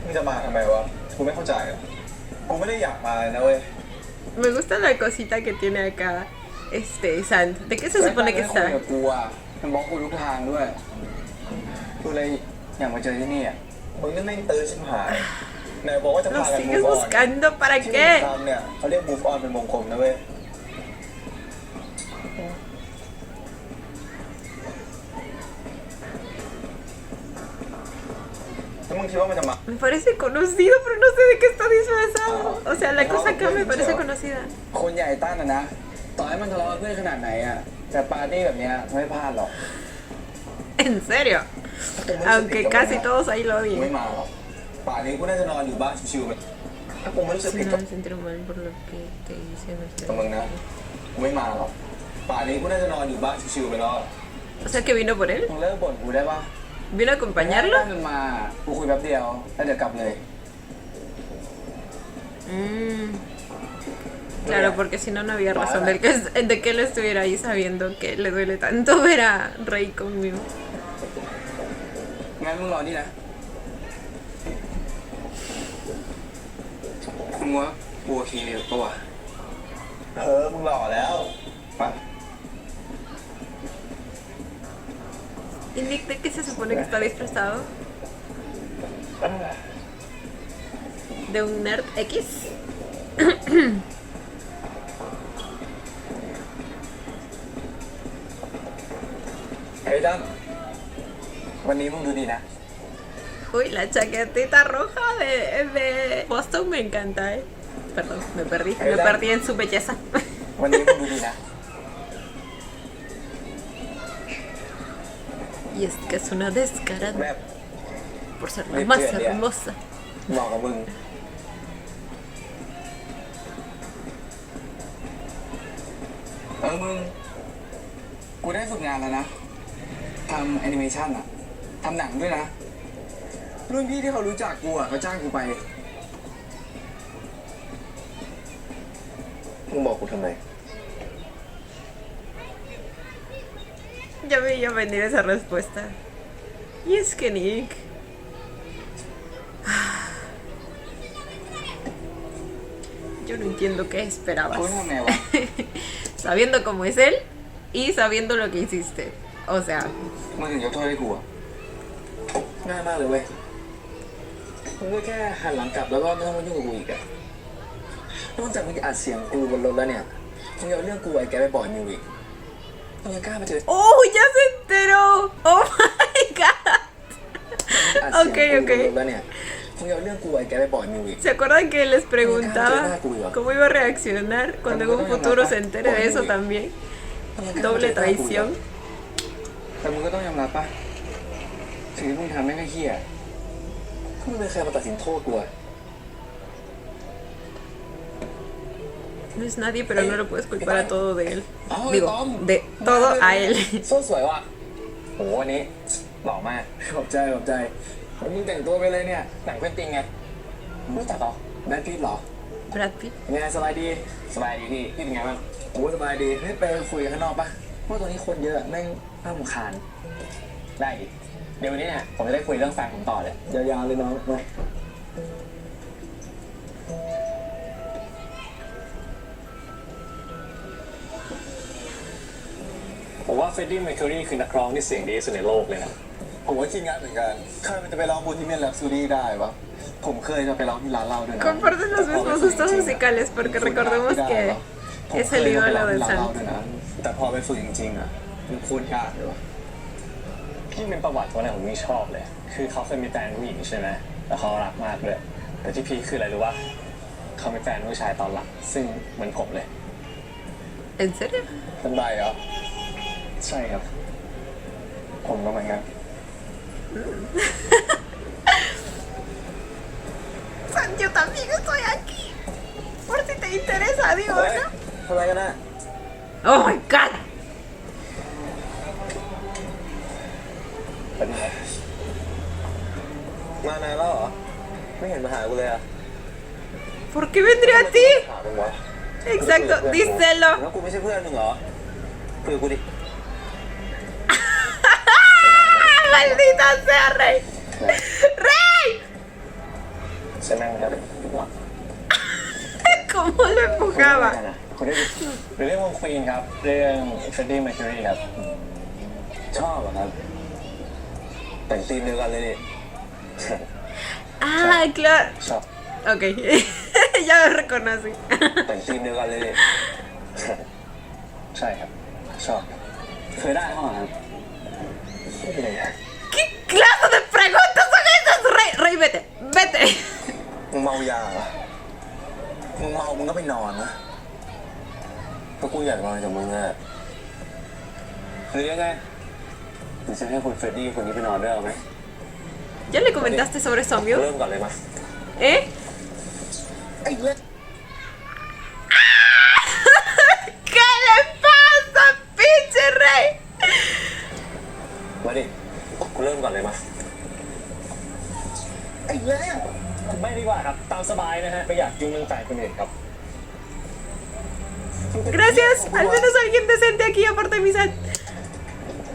มึงจะมาทำไมวะ กูไม่เข้าใจอ่ะ กูไม่ได้อยากมาเลยนะเว้ย Me gusta la cosita que tiene acá. Sand. ¿De qué se supone que คุย está? กับกูอ่ะมันบล็อกกูทุกทางด้วย กูเลยอยากมาเจอที่นี่อ่ะ มึงนี่แม่งตื้อชิบหายไหนบอกว่าจะ Lo พากัน sigues move on buscando para ที่มึง qué? ทำเนี่ยเขาเรียก move on เป็นมงคลนะเว้ย แล้วมึงคิดว่ามันจะมา Me parece conocido, pero no sé de qué está disfrazado. O sea, la cosa acá me parece conocida. คนใหญ่ตั้นนะ ต่อให้มันทะเลาะกับเพื่อนขนาดไหนอ่ะ แต่ปาร์ตี้แบบเนี้ยไม่พลาดหรอก En serio. Aunque casi todos ahí lo กูไม่ odian. มาหรอก ป่านนี้กูน่าจะนอนอยู่บ้านชิวๆไปถ้ากูไม่รู้สึก Si ผิด no กับ me sentiré mal por lo que te hice. No sé. มึงนะ กูไม่มาหรอก ป่านนี้กูน่าจะนอนอยู่บ้านชิวๆไปแล้ว O sea que vino por él. มึงเลิกบ่นกูได้ปะ ¿Vino a ถ้า acompañarlo? มันมา กูคุยแป๊บเดียว แล้วเดี๋ยวกลับเลย Mm. Claro, porque si no, no había razón de que él estuviera ahí sabiendo que le duele tanto ver a Rey conmigo. งั้นมึงรอนี่นะมึงว่ากูโอเคปะวะ มึงหล่อแล้วไป ¿Y Nick de qué se supone que está disfrazado? ¿De un nerd X? เฮ้ยตั้มวันนี้มึงดูดีนะ Uy, la chaquetita roja de Boston me encanta, Perdón, me perdí en su belleza. วันนี้มึงดูดีนะ Y es que es una descarada แบบ por ser la más hermosa. เหมาะกับมึง มึง ก กูได้ฝึกงานแล้วนะทำแอนิเมชันอะทำหนังด้วยนะ รุ่นพี่ที่เขารู้จักกูอะเขาจ้างกูไป มึงบอกกูทำไม Ya veía venir esa respuesta. Y es que Nick. Yo no entiendo qué esperabas. กูทำไงวะ Sabiendo cómo es él y sabiendo lo que hiciste. O sea, มึงถึงยกโทษให้กูอะง่ายมากเลยเว้ยมึงก็แค่หันหลังกลับแล้วก็ไม่ต้องมายุ่งกับกูอีกอะนอกจากมึงจะอัดเสียงกูบนรถแล้วเนี่ยมึงยังเอาเรื่องกูไอ้แกไปบอกมิวอีกมึงยังกล้ามาเจอ ¡oh! ¡Ya se enteró! ¡Oh my god! อัดเสียง Ok, กูบ ok. นรถแล้วเนี่ยมึงยังเอาเรื่องกูไอ้แกไปบอกมิวอีก ¿Se acuerdan que les preguntaba cómo iba a reaccionar cuando en un futuro se entere de eso también? Doble traición. แต่มึงก็ต้องยอมรับป่ะสิ่งที่มึงทำไม่งเหี้ยมึงเป็นใครมาตัดสินโทษกูอะ No es nadie, pero no lo puedes culpar a todo de él. อ้าว Digo, ไอ้ต้อม de todo a él. โซ่สวยว่ะโหวันนี้หล่อมากขอบใจขอบใจแล้วมึงแต่งตัวไปเลยเนี่ยหนังเป็นติงไงรู้จักเหรอแบทพีทเหรอ Brad Pitt. ไงสบายดีสบายดีพี่เป็นไงบ้างโอ้สบายดีเฮ้ยไปคุยกันข้างนอกปะเพราะตอนนี้คนเยอะแม่งน่ารำคาญได้ดิเดี๋ยววันนี้เนี่ยผมจะได้คุยเรื่องแฟนผมต่อเลยยาวๆเลยน้องมาผมว่าเฟรดดี้เมอร์คิวรีคือนักร้องที่เสียงดีที่สุดในโลกเลยนะผมว่าคิดงานเหมือนกันใครมันจะไปร้องบูธิเมียนแรปซูรี่ได้วะผมเคยจะไปร้องที่ร้านเหล้าด้วยนะ Comparten los mismos gustos musicales porque recordemos que es el ídolo del santo. แต่พอไปฝึกจริงๆอ่ะมันโคตรยากเลยวะ พี่เป็นประวัติตัวไหนผมนี่ชอบเลย คือเขาเคยมีแฟนผู้หญิงใช่ไหมแล้วเขารักมากเลยแต่ที่พีคคืออะไรรู้ว่าเขามีแฟนผู้ชายตอนหลังซึ่งเหมือนผมเลย ¿En serio? เป็นไรเหรอ ใช่ครับ ผมก็เหมือนกัน San, yo también estoy aquí. Por si te interesa, digo, ¿no? ทำไมกันนะ Oh my god. เป็นไง มานานแล้วเหรอ ไม่เห็นมาหากูเลยอ่ะ ¿Por qué vendría a ti? ถามมึงวะ Exacto, díselo. แล้วกูไม่ใช่เพื่อนมึงเหรอคุยกับกูดิ Maldita sea, Rey. ¡Rey! ใช่ไหมครับ ¿Cómo lo empujaba? คุณได้ดูเรื่องวงควีนครับ เรื่องเฟรดดี้เมอร์คิวรีครับ ชอบเหรอครับ แต่งธีมเดียวกันเลยนี่ Ah, claro. ชอบ Ok, ya lo reconocí. แต่งธีมเดียวกันเลยนี่ ใช่ครับ ชอบครับเคยได้ห้องครับไม่เป็นไรครับ ¿Qué clase de preguntas son esas, Rey? Rey, vete, vete. มึงเมายาเหรอมึงเมามึงก็ไปนอนนะก็กูอยากนอนกับมึงอะหรือยังไงหรือจะให้คุณเฟรดดี้คนนี้ไปนอนด้วยเอาไหม ¿Ya le comentaste sobre su amigo? เริ่มก่อนเลยมา ¿Eh? ไอ้เล็ก ¿Qué le pasa, pinche Rey? มาดิกูเริ่มก่อนเลยมาไอ้เล็ก ไม่ดีกว่าครับ ตามสบายนะฮะ ไม่อยากยุ่งเรื่องแฟนคนอื่นครับ Gracias, al menos alguien decente aquí aparte de mi San.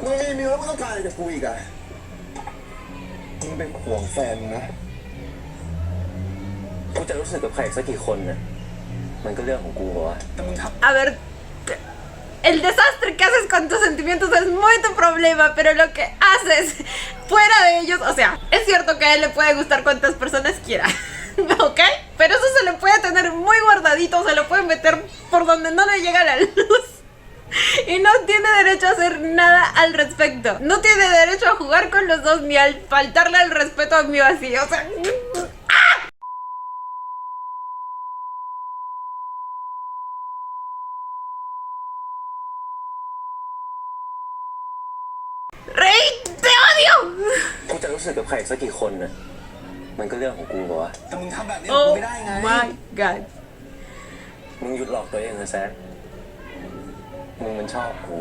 มึงมีเมียแล้วมึงต้องการอะไรจากกูอีกอะมึงเป็นห่วงแฟนมึงนะกูจะรู้สึกกับใครสักกี่คนน่ะมันก็เรื่องของกูเหรอวะแต่มึงทำ A ver, el desastre que haces con tus sentimientos es muy tu problema, pero lo que haces fuera de ellos, o sea, es cierto que a él le puede gustar cuantas personas quiera, ¿ok? Pero eso se lo puede tener muy guardadito, se lo puede meter por donde no le llega la luz. Y no tiene derecho a hacer nada al respecto. No tiene derecho a jugar con los dos ni al faltarle al respeto a mí así, o sea... ¡Rey! ¡Te odio! กูจะรู้สึกกับใครสักกี่คนน่ะมันก็เรื่องของกูเหรอวะแต่มึงทำแบบนี้กู Oh ไม่ได้ไง my god. มึงหยุดหลอกตัวเองเถอะแซคมึงมันชอบกู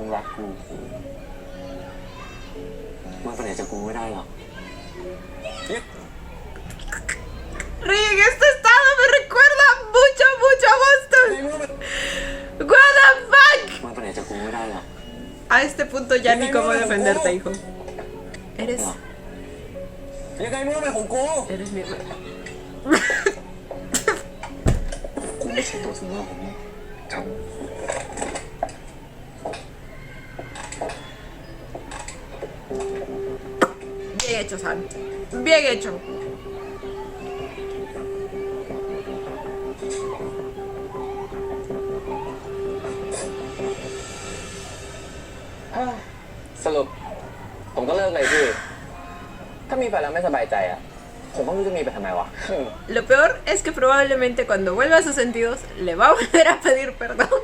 มึงรักกูมึงไปไหนจากกูไม่ได้หรอก Rick, este estado me recuerda mucho, mucho a Boston. What the fuck? มึงไปไหนจากกูไม่ได้หรอก A este punto ya ni cómo defenderte, hijo. Eres ยังไงมึงเป็นของกู Eres mi hermano. กูไม่ใช่ตัวสำรองของมึงครับ Bien hecho, Sam. Bien hecho. สรุป ผมก็เลิกเลยพี่ ถ้ามีแฟนแล้วไม่สบายใจอ่ะ ผมก็ไม่รู้จะมีไปทำไมวะ Lo peor es que probablemente cuando vuelva a sus sentidos le va a volver a pedir perdón.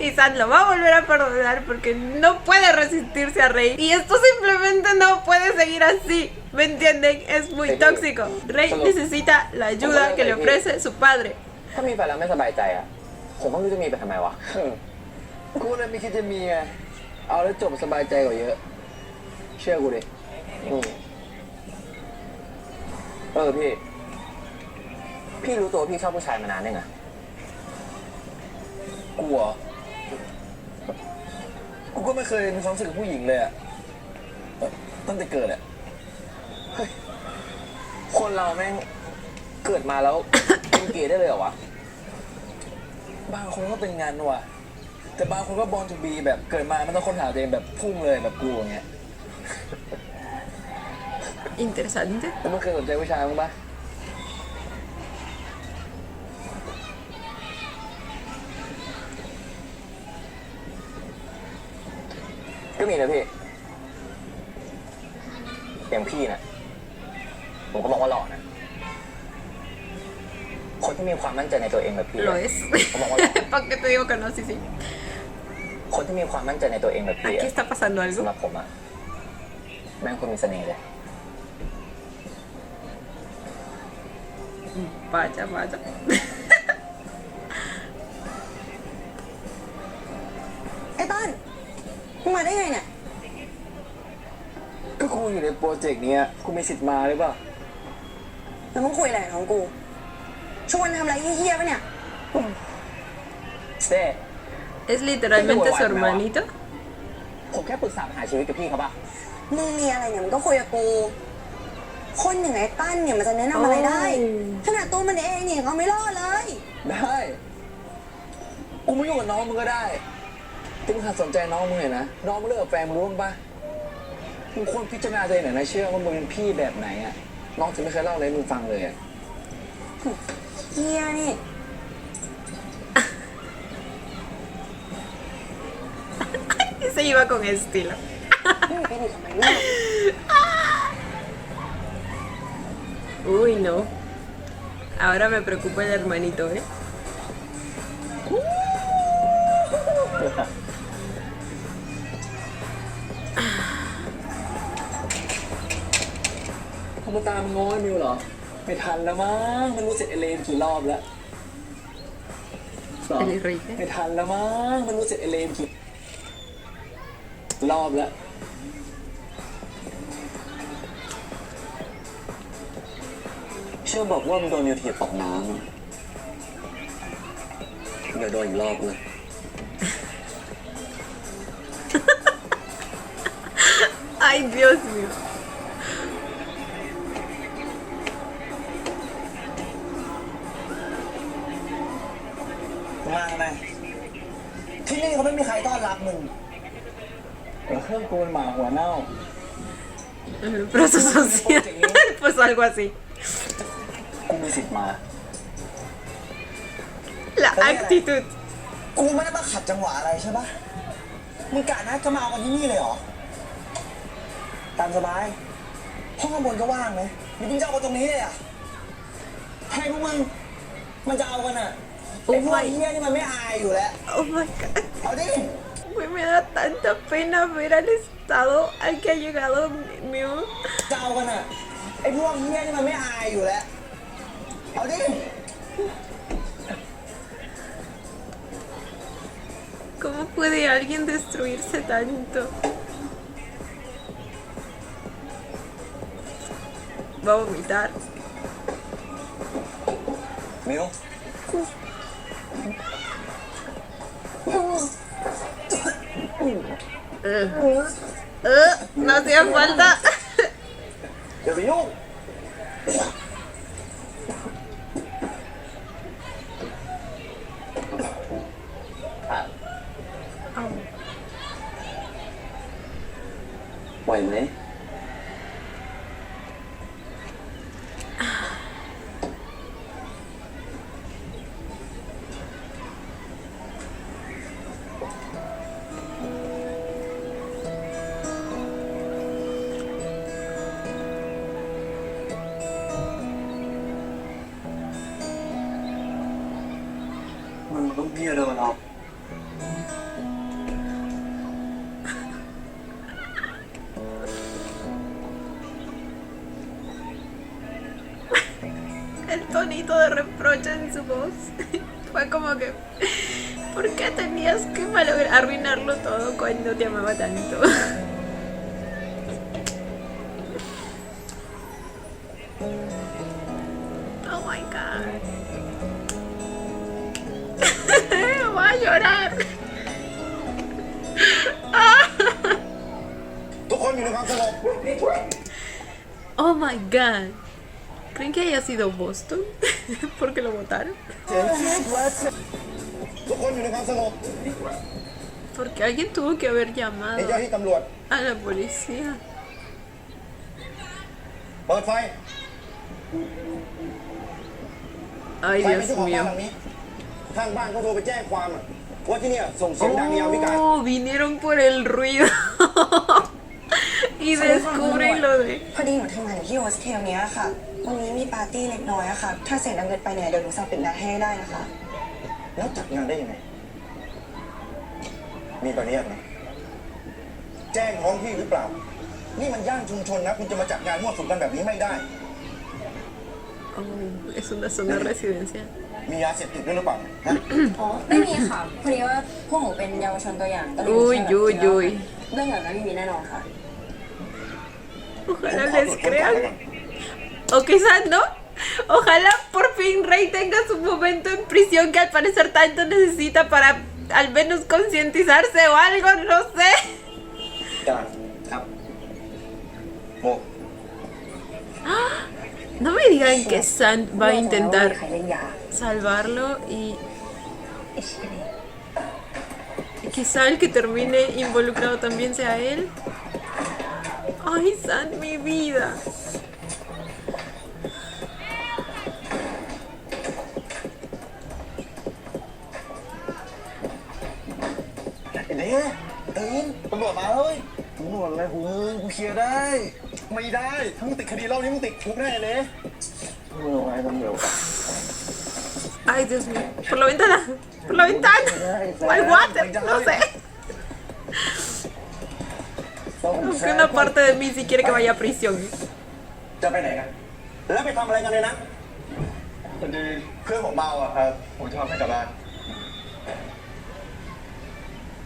Y Sam lo va a volver a perdonar porque no puede resistirse a Rey. Y esto simplemente no puede seguir así. ¿Me entienden? Es muy tóxico. Rey necesita la ayuda que le ofrece su padre. ถ้ามีแฟนแล้วไม่สบายใจอ่ะ ผมก็ไม่รู้จะมีไปทำไมวะ กูเลยไม่คิดจะมีไง เอาแล้วจบสบายใจกว่าเยอะ เชื่อกูดิพี่ พี่รู้ตัวพี่ชอบผู้ชายมานานยังไงกูเหรอ กูก็ไม่เคยมีความรู้สึกกับผู้หญิงเลยอะตั้งแต่เกิดอะเฮ้ยคนเราแม่งเกิดมาแล้ว เป็นเกย์ได้เลยเหรอวะ บางคนก็เป็นงานว่ะ แต่บางคนก็บอลทูบีแบบเกิดมามันต้องค้นหาตัวเองแบบพุ่งเลยแบบกูอย่างเงี้ย Interesante. แล้วมึงเคยสนใจผู้ชายมั้างปะก็มีนะพี่ อย่างพี่นะผมก็มองว่าหล่อนะ คนที่มีความมั่นใจในตัวเองแบบพี่ Lo es. ผมมองว่าหล่อ ¿Para qué te digo que no? Sí, sí. คนที่มีความมั่นใจในตัวเองแบบพี่ Aquí está pasando สำห algo. รับผมอะแม่งคนมีเสน่ห์เลย Vaya, vaya. ไอ้ต้นมึงมาได้ไงเนี่ย ก็กูอยู่ในโปรเจกต์เนี้ยกูมีสิทธิ์มาหรือเปล่า แล้วมึงคุยอะไรกับของกู ชวนทำอะไรเฮี้ยๆปะเนี่ย เซ่ ¿Es literalmente su hermanito? ผมแค่ปรึกษาปัญหาชีวิตกับพี่เขาป่ะ มึงมีอะไรเนี่ยมึงก็คุยกับกู คนอย่างไอ้ตั้นเนี่ยมันจะแนะนำอะไรได้ ขนาดตัวมันเองเนี่ยเขาไม่รอดเลย ได้ กูไม่ยุ่งกับน้องมึงก็ได้แต่มึงหัดสนใจน้องมึงหน่อยนะ น้องมึงเลิกกับแฟนมึงรู้ป่ะมึงควรพิจารณาตัวเองหน่อยนะเชื่อว่ามึงเป็นพี่แบบไหนอะน้องจะไม่เคยเล่าอะไรให้มึงฟังเลยอะ เฮียนี่ Se iba con estilo. ไม่มีเป็นอีกทำไมเนี่ย Uy, no. Ahora me preocupa el hermanito, ¿eh? เขามาตามง้อมิวเหรอ ไม่ทันแล้วมั้งมันรู้เสร็จเอเลนกี่รอบแล้ว El Enrique. ไม่ทันแล้วมั้งมันรู้เสร็จเอเลนกี่รอบแล้ว เชื่อบอกว่ามึงโดนนิวทีตกน้ำเดี๋ยวโดนอีกรอบเลย Ay, Dios mío. มาไหมที่นี่เขาไม่มีใครต้อนรับมึงเดี๋ยวเครื่องกูเป็นหมาหัวเน่า El proceso social. Pues algo así. กูมีสิทธิ์มา La actitud. กูไม่ได้มาขัดจังหวะอะไรใช่ปะมึงกะนะจะมาเอากันที่นี่เลยเหรอ ตามสบาย ห้องข้างบนก็ว่างไหมหรือมึงจะเอากันตรงนี้เลยอ่ะ ให้พวกมึง มันจะเอากันอ่ะไอ้พวกเฮี้ยนี่มันไม่อายอยู่แล้ว Oh my god. เอาดิ Güey, me da tanta pena ver al estado al que ha llegado Mew. จะเอากันอ่ะ ไอ้พวกเฮี้ยนี่มันไม่อายอยู่แล้ว เอาดิ ¿Cómo puede alguien destruirse tanto? Va a vomitar. มิว No hacía falta. อย่าไปยุ่ง ไหวไหม มันต้องเพี้ยเดินออก El tonito de reproche en su voz fue como que, ¿por qué tenías que arruinarlo todo cuando te amaba tanto? Oh my god. Voy a llorar. ทุกคนอยู่ในความสงบ Oh my god. ¿Creen que haya sido Boston? ¿Porque lo votaron? ทุกคนอยู่ในความสงบ Porque alguien tuvo que haber นี่ llamado เจ้าที่ตำรวจ a la policía. เปิดไฟ Ay, ไฟไม่ Dios ใช่ของบ้าน mío. หลังนี้ข้างบ้านเขาโทรไปแจ้งความอะว่าที่เนี่ยส่งเสียงดังในยามวิกาล Oh, vinieron por el ruido. Y descubren lo de... พอดีหนูทำงานอยู่ที่โฮสเทลเนี้ยค่ะ วันนี้มีปาร์ตี้เล็กน้อยอะค่ะ ถ้าเสียงดังเกินไปเนี่ยเดี๋ยวหนูสั่งปิดงานให้ได้นะคะ แล้วจัดงานได้ยังไง มีใบอนุญาตไหมแจ้งท้องที่หรือเปล่า นี่มันย่านชุมชนนะ คุณจะมาจัดงานมั่วสุมกันแบบนี้ไม่ได้ Oh, es una zona residencial. มียาเสพติดด้วยหรือเปล่าฮะ อ๋อ ไม่มีค่ะ พอดีว่าพวกหนูเป็นเยาวชนตัวอย่างก็เลย Uy, uy, uy. เรื่องแบบนั้นไม่มีแน่นอนค่ะ Ojalá les crean. O quizás no. Ojalá por fin Rey tenga su momento en prisión que al parecer tanto necesita para al menos concientizarse o algo, no sé. การครับโม No me digan que Sand va a intentar ใครเล่นยา salvarlo y quizá el que termine involucrado también sea él. Ay, Sand, mi vida. ไอ้เด้ตื่นตำรวจมาเฮ้ยตำรวจอะไรกูกูเคลียร์ได้ ไม่ได้ ถ้ามึงติดคดีรอบนี้มึงติดคุกแน่เลยตำรวจอะไรตำรวจ Ay, Dios mío. Por la ventana. Por la ventana. Al water. No sé. Aunque una parte de mí sí quiere que vaya a prisión. จะไปไหนกัน แล้วไปทำอะไรกันเลยนะพอดีเพื่อนผมเมาอ่ะครับผมชอบให้กลับบ้าน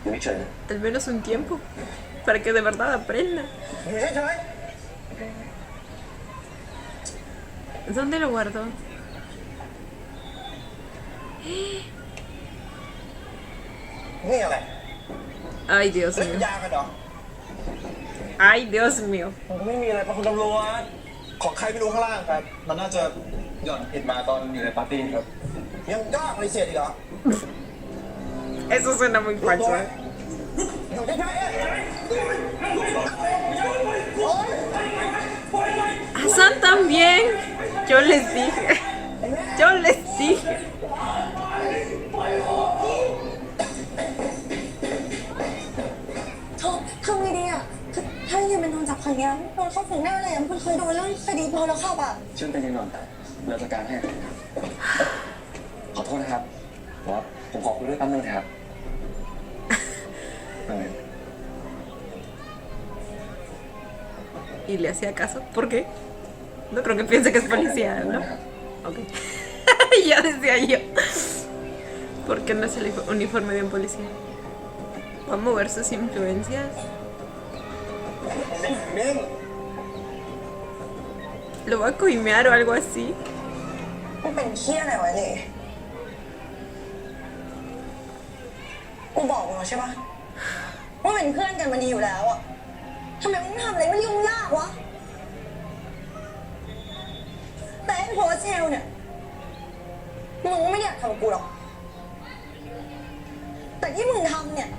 อยู่เฉยๆนะ Al menos un tiempo. Para que de verdad aprenda. อยู่เฉย ¿Dónde lo guardó? ๆนี่อะไร Ay, Dios เล่น mío. ยากันเหรอ Ay, Dios mío. ผมก็ไม่มีอะไรป่ะคุณตำรวจของใครไม่รู้ข้างล่างครับ มันน่าจะหย่อนผิดมาตอนอยู่ในปาร์ตี้ครับ ยังกล้าปฏิเสธอีกเหรอ Eso suena muy ตัว falso. อยู่เฉยๆ A San también. Yo les dije. Yo les dije. ทำไงดีอ่ะคือถ้ายังเป็นโดนจับครั้งเนี้ยโดนเข้าคุกแน่เลยมันเคยโดนเรื่องคดีเมาแล้วขับอ่ะ ชื่อเป็นยังนอนเราจัดการให้ ขอโทษนะครับบอสผมขอคุยด้วยแป๊บนึงนะครับ Y le hacía caso. ¿Por qué? No creo que piense que es policía, ¿no? Ok. Ya decía yo. ¿Por qué no es el uniforme de un policía? Va a mover sus influencias. Lo va a coimear o algo así. มันเป็นเหี้ยอะไรวะเลยกูบอกมึงแล้วใช่ปะว่าเป็นเพื่อนกันมันดีอยู่แล้วอะทำไมมึงทำอะไรมันยุ่งยากวะแต่ไอ้โพสเชลเนี่ยมึงไม่ได้อยากทำกับกูหรอกแต่ที่มึงทำเนี่ย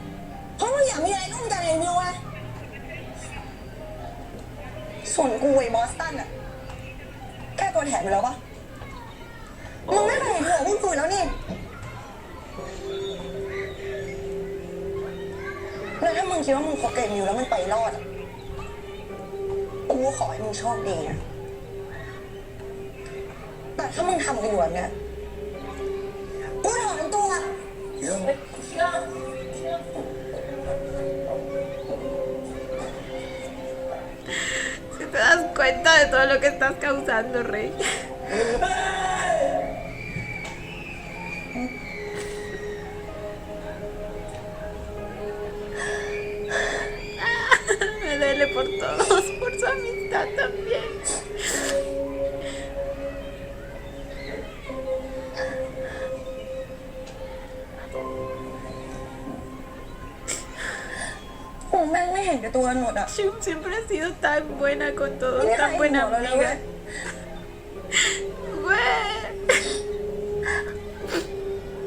เพราะมึงอยากมีอะไรร่วมกันเองมิวไงส่วนกูไอ้บอสตันอะแค่ตัวแถมอยู่แล้วปะมึงไม่เคยเห็นหัวมึงคุยแล้วนี่แล้วถ้ามึงคิดว่ามึงคบกับมิวแล้วมันไปรอดอะกูขอให้มึงโชคดีนะแต่ถ้ามึงทำกันอยู่แบบเนี้ยกูถอนตัว Si te das cuenta de todo lo que estás causando, Rey. Me duele por todos, por su amistad también. Shum siempre ha sido tan buena con todos, tan buena amiga. Güey.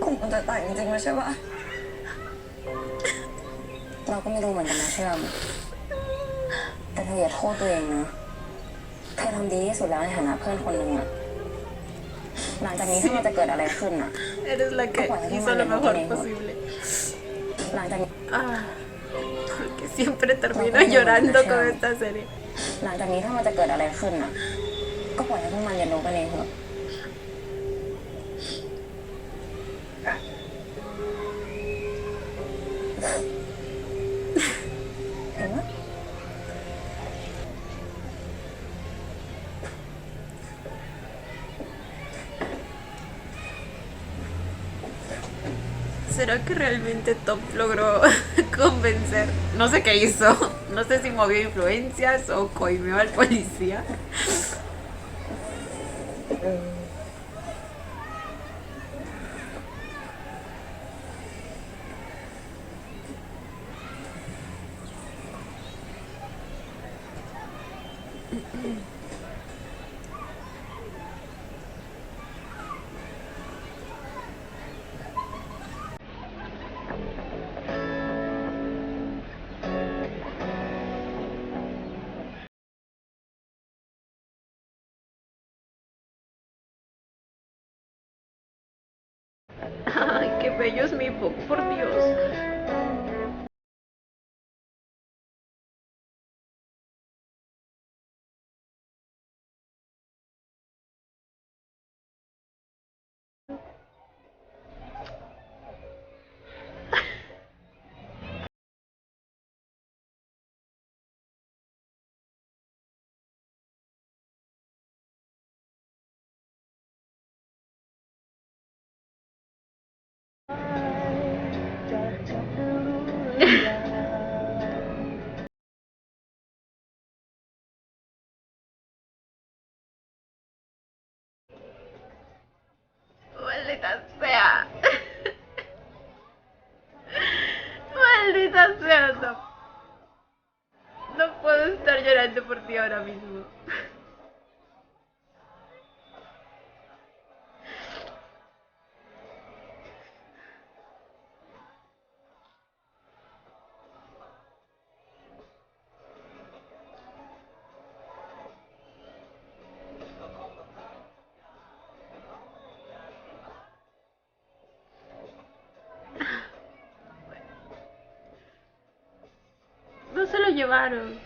กลุ่มมันจะตายจริงๆไม่ใช่ปะเราก็ไม่รู้เหมือนกันนะเชื่อมแต่เธออย่าโทษตัวเองนะเธอทำดีที่สุดแล้วในฐานะเพื่อนคนหนึ่งอะหลังจากนี้ถ้ามันจะเกิดอะไรขึ้นอะ Eres la que hizo lo mejor posible. หลังจากนี้ Ah, porque siempre termino llorando con esta serie. หลังจากนี้ถ้ามันจะเกิดอะไรขึ้นอะก็ปล่อยให้พวกมันเรียนรู้กันเองเถอะเห็นไหม ¿Será que realmente Top logró convencer? No sé qué hizo. No sé si movió influencias o coimeó al policía. Ay, qué bello es mi book, por Dios. Maldita sea. Maldita sea, no. No puedo estar llorando por ti ahora mismo. No se lo llevaron.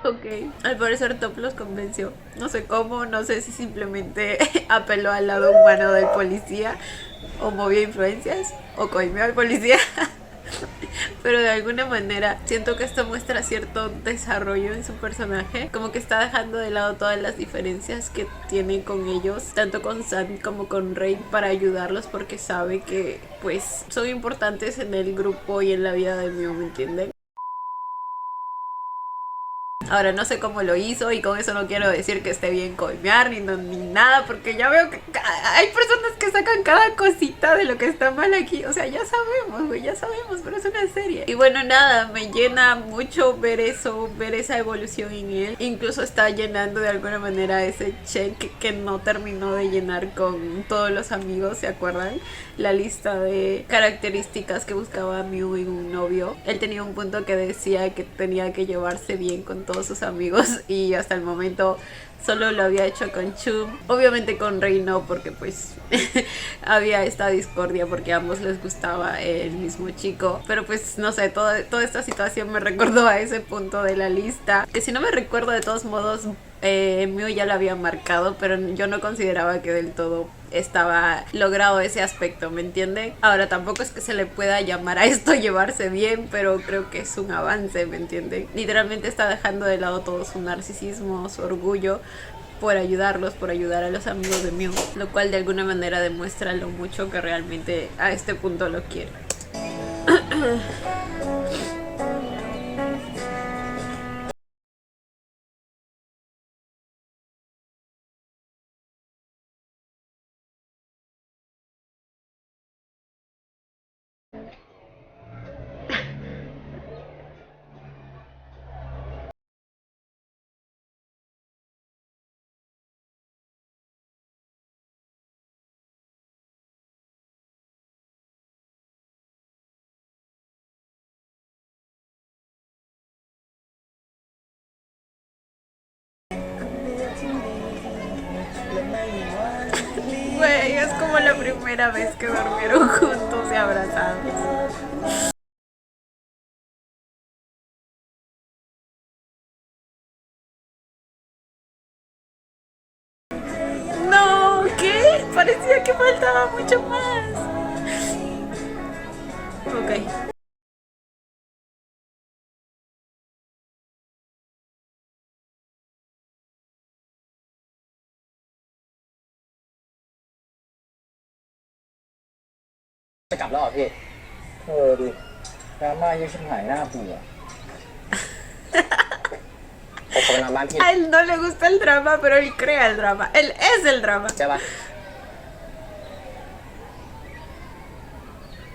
Ok. Al parecer Top los convenció. No sé cómo, no sé si simplemente apeló al lado humano del policía, o movió influencias, o coimió al policía. pero de alguna manera siento que esto muestra cierto desarrollo en su personaje, como que está dejando de lado todas las diferencias que tiene con ellos, tanto con Sam como con Rey, para ayudarlos porque sabe que pues son importantes en el grupo y en la vida de Mew, ¿me entienden? Ahora no sé cómo lo hizo y con eso no quiero decir que esté bien coimear ni nada, porque ya veo que hay personas que sacan cada cosita de lo que está mal aquí. O sea, ya sabemos, güey, ya sabemos, pero es una serie. Y bueno, nada, me llena mucho ver eso, ver esa evolución en él. Incluso está llenando de alguna manera ese check que no terminó de llenar con todos los amigos, ¿se acuerdan? La lista de características que buscaba Mew en un novio. Él tenía un punto que decía que tenía que llevarse bien con todos sus amigos y hasta el momento solo lo había hecho con Chum. Obviamente con Rey no, porque pues había esta discordia porque a ambos les gustaba el mismo chico. Pero pues no sé, toda esta situación me recordó a ese punto de la lista, que si no me recuerdo de todos modos Mew ya lo había marcado, pero yo no consideraba que del todo estaba logrado ese aspecto, ¿me entienden? Ahora tampoco es que se le pueda llamar a esto llevarse bien, pero creo que es un avance, ¿me entienden? Literalmente está dejando de lado todo su narcisismo, su orgullo, por ayudarlos, por ayudar a los amigos de Mew, lo cual de alguna manera demuestra lo mucho que realmente a este punto lo quiere. Güey, es como la primera vez que durmieron juntos y abrazados. No, ¿qué? Parecía que faltaba mucho más. Ok.จะกลับแล้วเหรอพี่ดิดราม่าเยอะชิบหายหน้าเบื่อผมขอไปนอนบ้านพี่ A él no le gusta el drama, pero él crea el drama. Él es el drama. ใช่ปะ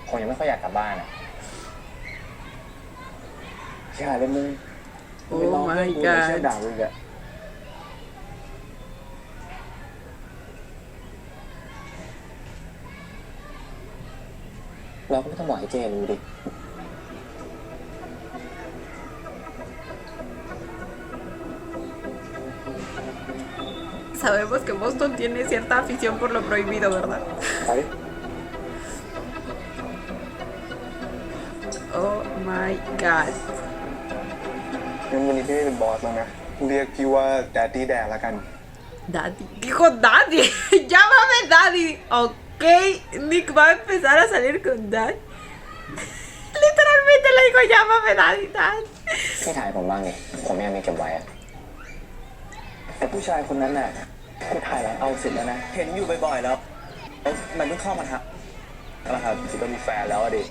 ผมยังไม่ค่อยอยากกลับบ้านอ่ะอย่าเลยมึง Oh my เชื่อ god. ด่ามึงอ่ะเราก็ไม่ต้องบอกให้เจรู้ดิ Sabemos que Boston tiene cierta afición por lo prohibido, ¿verdad? ไป Oh my god. งั้นวันนี้พี่ไม่เป็นบอสแล้วนะ เรียกพี่ว่าแดดดี้แดดละกัน Daddy. Dijo Daddy. Llámame Daddy. Ok. Nick va a empezar a salir con Dad. Literalmente le digo llámame Daddy, Dad. พี่ถ่ายผมบ้างไงผมยังมีเก็บไว้อะแต่ผู้ชายคนนั้นน่ะกูถ่ายหลังเอาเสร็จแล้วนะ เห็นอยู่บ่อยๆแล้วมันเพิ่งเข้ามาทักแล้วครับคิดว่ามีแฟนแล้วอะดิ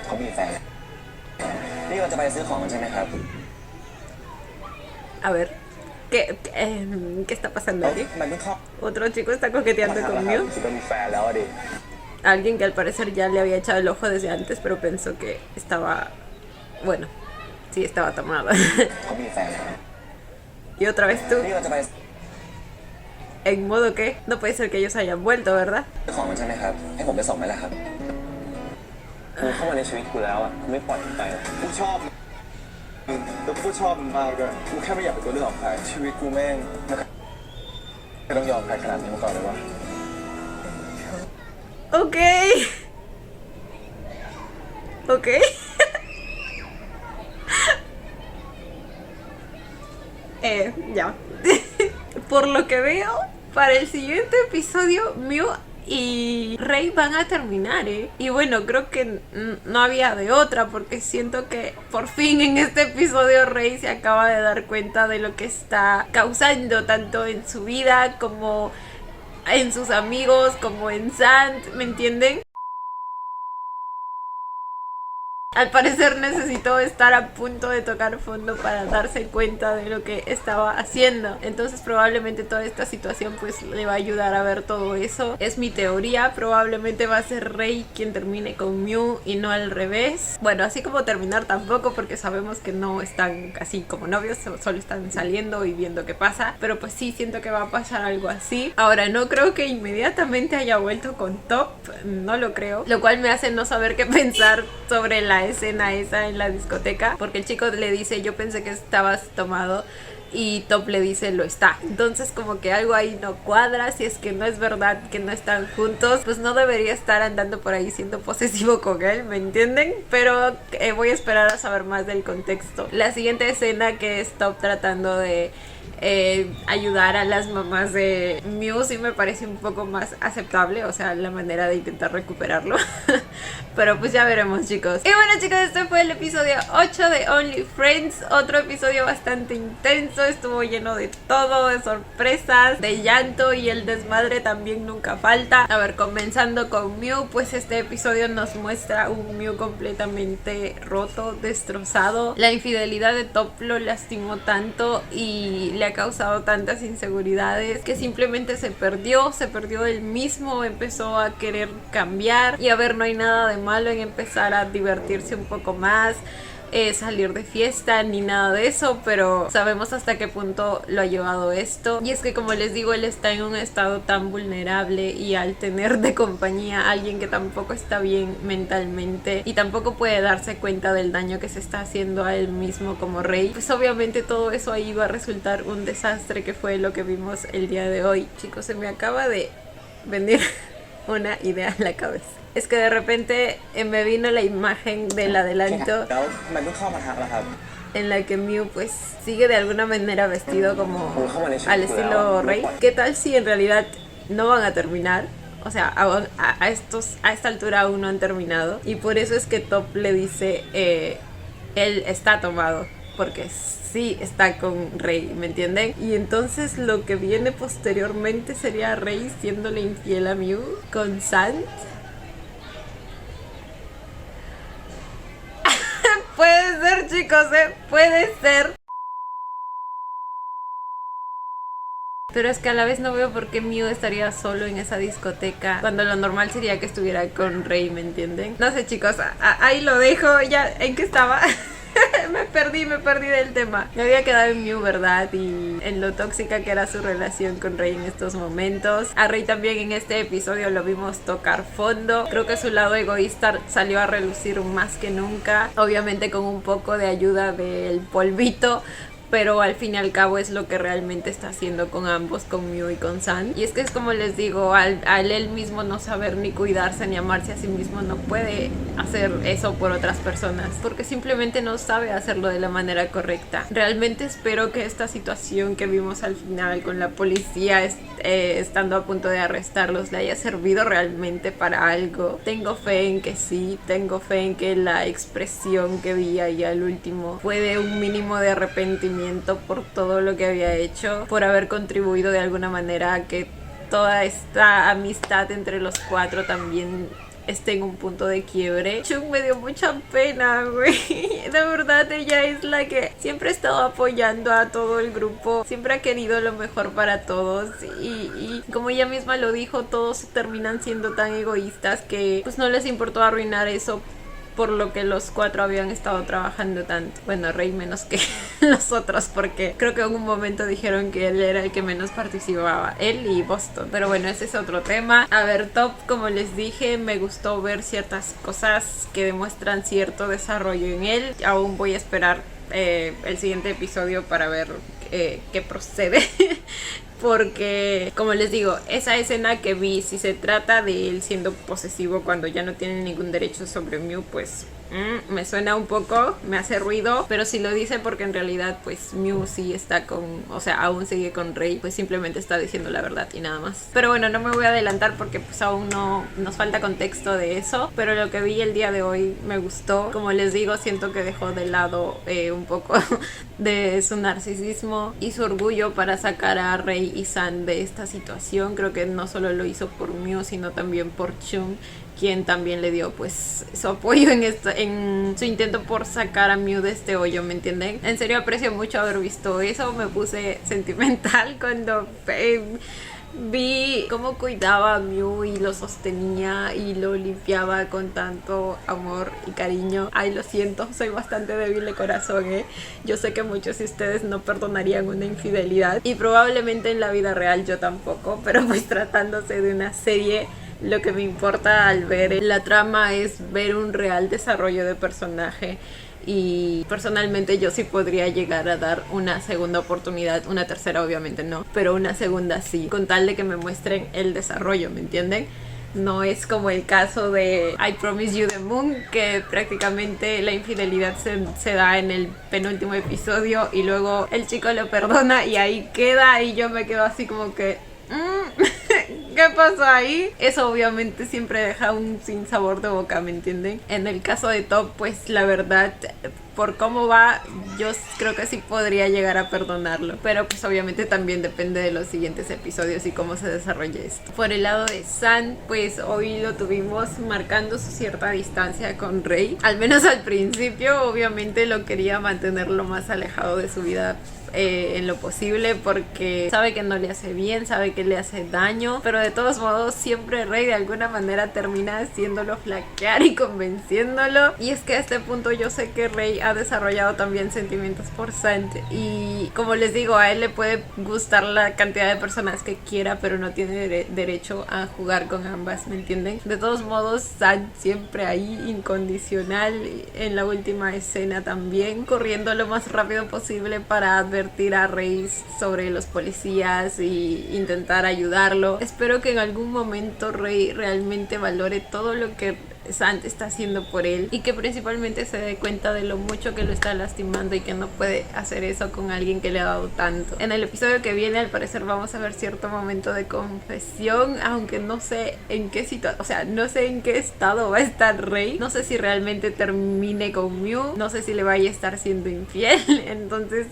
เขามีแฟนนี่เราจะไปซื้อของกันใช่ไหมครับ A ver. ¿Qué está pasando aquí? มันเพิ่งเข้า Otro chico está coqueteando แล้ว con ครับ Mew. คิดว่ามีแฟนแล้วอะดิ Alguien que al parecer ya le había echado el ojo desde antes, pero pensó que estaba... Bueno, sí, estaba tomada. เขามีแฟนแล้ว Y otra vez tú. นี่เราจะไป En modo que no puede ser que ellos hayan vuelto, ¿verdad? ซื้อของกันใช่ไหมครับ ให้ผมไปส่งไหมล่ะครับกูเข้ามาในชีวิตกูแล้วอะไม่ปล่อยมึงไปหรอก กูชอบมึงแล้วกูชอบมึงมากด้วยกูแค่ไม่อยากเป็นตัวเลือกของใครชีวิตกูแม่งไม่ต้องยอมใครขนาดนี้มาก่อนเลยวะ Ok. Ok. Ya. Por lo que veo, para el siguiente episodio, Mew y Rey van a terminar, Y bueno, creo que no había de otra, porque siento que por fin en este episodio Rey se acaba de dar cuenta de lo que está causando tanto en su vida como en sus amigos, como en Sand, ¿me entienden? Al parecer necesitó estar a punto de tocar fondo para darse cuenta de lo que estaba haciendo. Entonces probablemente toda esta situación pues le va a ayudar a ver todo eso. Es mi teoría, probablemente va a ser Rey quien termine con Mew y no al revés. Bueno, así como terminar tampoco, porque sabemos que no están así como novios, solo están saliendo y viendo qué pasa. Pero pues sí, siento que va a pasar algo así. Ahora, no creo que inmediatamente haya vuelto con Top, no lo creo. Lo cual me hace no saber qué pensar sobre la escena esa en la discoteca, porque el chico le dice yo pensé que estabas tomado y Top le dice lo está. Entonces como que algo ahí no cuadra. Si es que no es verdad que no están juntos, pues no debería estar andando por ahí siendo posesivo con él, ¿me entienden? Pero voy a esperar a saber más del contexto. La siguiente escena, que es Top tratando de ayudar a las mamás de Mew, sí me parece un poco más aceptable, o sea, la manera de intentar recuperarlo. Pero pues ya veremos, chicos. Y bueno, chicos, este fue el episodio 8 de Only Friends. Otro episodio bastante intenso, estuvo lleno de todo, de sorpresas, de llanto, y el desmadre también nunca falta. A ver, comenzando con Mew, pues este episodio nos muestra un Mew completamente roto, destrozado. La infidelidad de Top lo lastimó tanto y le ha causado tantas inseguridades que simplemente se perdió él mismo, empezó a querer cambiar. Y a ver, no hay nada de malo en empezar a divertirse un poco más, salir de fiesta ni nada de eso, pero sabemos hasta qué punto lo ha llevado esto. Y es que, como les digo, él está en un estado tan vulnerable, y al tener de compañía a alguien que tampoco está bien mentalmente y tampoco puede darse cuenta del daño que se está haciendo a él mismo como Rey, pues obviamente todo eso ahí va a resultar un desastre, que fue lo que vimos el día de hoy. Chicos, se me acaba de venir una idea en la cabeza. Es que de repente me vino la imagen del adelanto en la que Mew pues sigue de alguna manera vestido como al estilo Rey. ¿Qué tal si en realidad no van a terminar? O sea, a esta altura aún no han terminado, y por eso es que Top le dice él está tomado, porque sí está con Rey, ¿me entienden? Y entonces lo que viene posteriormente sería Rey siéndole infiel a Mew con Sand. Puede ser, chicos, puede ser. Pero es que a la vez no veo por qué Mew estaría solo en esa discoteca, cuando lo normal sería que estuviera con Rey, ¿me entienden? No sé, chicos, ahí lo dejo. Ya, ¿en qué estaba? me perdí del tema. Me había quedado en Mew, ¿verdad? Y en lo tóxica que era su relación con Rey en estos momentos. A Rey también en este episodio lo vimos tocar fondo. Creo que su lado egoísta salió a relucir más que nunca, obviamente con un poco de ayuda del polvito, pero al fin y al cabo es lo que realmente está haciendo con ambos, con Mew y con Sand. Y es que es como les digo, al él mismo no saber ni cuidarse ni amarse a sí mismo, no puede hacer eso por otras personas, porque simplemente no sabe hacerlo de la manera correcta. Realmente espero que esta situación que vimos al final con la policía estando a punto de arrestarlos le haya servido realmente para algo. Tengo fe en que sí, tengo fe en que la expresión que vi ahí al último fue de un mínimo de arrepentimiento por todo lo que había hecho, por haber contribuido de alguna manera a que toda esta amistad entre los cuatro también esté en un punto de quiebre. Chung me dio mucha pena, güey. De verdad, ella es la que siempre ha estado apoyando a todo el grupo, siempre ha querido lo mejor para todos, y como ella misma lo dijo, todos terminan siendo tan egoístas que pues no les importó arruinar eso por lo que los cuatro habían estado trabajando tanto. Bueno, Rey menos que los otros, porque creo que en un momento dijeron que él era el que menos participaba, él y Boston. Pero bueno, ese es otro tema. A ver, Top, como les dije, me gustó ver ciertas cosas que demuestran cierto desarrollo en él. Aún voy a esperar el siguiente episodio para ver qué procede. Porque, como les digo, esa escena que vi, si se trata de él siendo posesivo cuando ya no tiene ningún derecho sobre Mew, pues me suena un poco, me hace ruido, pero si lo dice porque en realidad pues Mew sí está con, o sea, aún sigue con Rey, pues simplemente está diciendo la verdad y nada más. Pero bueno, no me voy a adelantar porque pues aún no nos falta contexto de eso, pero lo que vi el día de hoy me gustó. Como les digo, siento que dejó de lado un poco de su narcisismo y su orgullo para sacar a Rey y San de esta situación. Creo que no solo lo hizo por Mew, sino también por Chum, quien también le dio pues su apoyo en su intento por sacar a Mew de este hoyo, ¿me entienden? En serio aprecio mucho haber visto eso, me puse sentimental cuando vi cómo cuidaba a Mew y lo sostenía y lo limpiaba con tanto amor y cariño. Ay, lo siento, soy bastante débil de corazón, Yo sé que muchos de ustedes no perdonarían una infidelidad y probablemente en la vida real yo tampoco, pero pues tratándose de una serie, lo que me importa al ver la trama es ver un real desarrollo de personaje. Y personalmente yo sí podría llegar a dar una segunda oportunidad, una tercera obviamente no, pero una segunda sí, con tal de que me muestren el desarrollo, ¿me entienden? No es como el caso de I Promise You the Moon, que prácticamente la infidelidad se da en el penúltimo episodio y luego el chico lo perdona y ahí queda, y yo me quedo así como que ¿qué pasó ahí? Eso obviamente siempre deja un sinsabor de boca, ¿me entienden? En el caso de Top, pues la verdad, por cómo va, yo creo que sí podría llegar a perdonarlo, pero pues obviamente también depende de los siguientes episodios y cómo se desarrolle esto. Por el lado de San, pues hoy lo tuvimos marcando su cierta distancia con Rey, al menos al principio. Obviamente lo quería mantener lo más alejado de su vida en lo posible, porque sabe que no le hace bien, sabe que le hace daño, pero de todos modos siempre Rey de alguna manera termina haciéndolo flaquear y convenciéndolo. Y es que a este punto yo sé que Rey ha desarrollado también sentimientos por Sant, y como les digo, a él le puede gustar la cantidad de personas que quiera, pero no tiene derecho a jugar con ambas, ¿me entienden? De todos modos, Sant siempre ahí, incondicional, en la última escena también, corriendo lo más rápido posible para advertir a Rey sobre los policías y intentar ayudarlo. Espero que en algún momento Rey realmente valore todo lo que Sant está haciendo por él, y que principalmente se dé cuenta de lo mucho que lo está lastimando y que no puede hacer eso con alguien que le ha dado tanto. En el episodio que viene, al parecer, vamos a ver cierto momento de confesión, aunque no sé en qué situación, o sea, no sé en qué estado va a estar Rey. No sé si realmente termine con Mew, no sé si le vaya a estar siendo infiel. Entonces,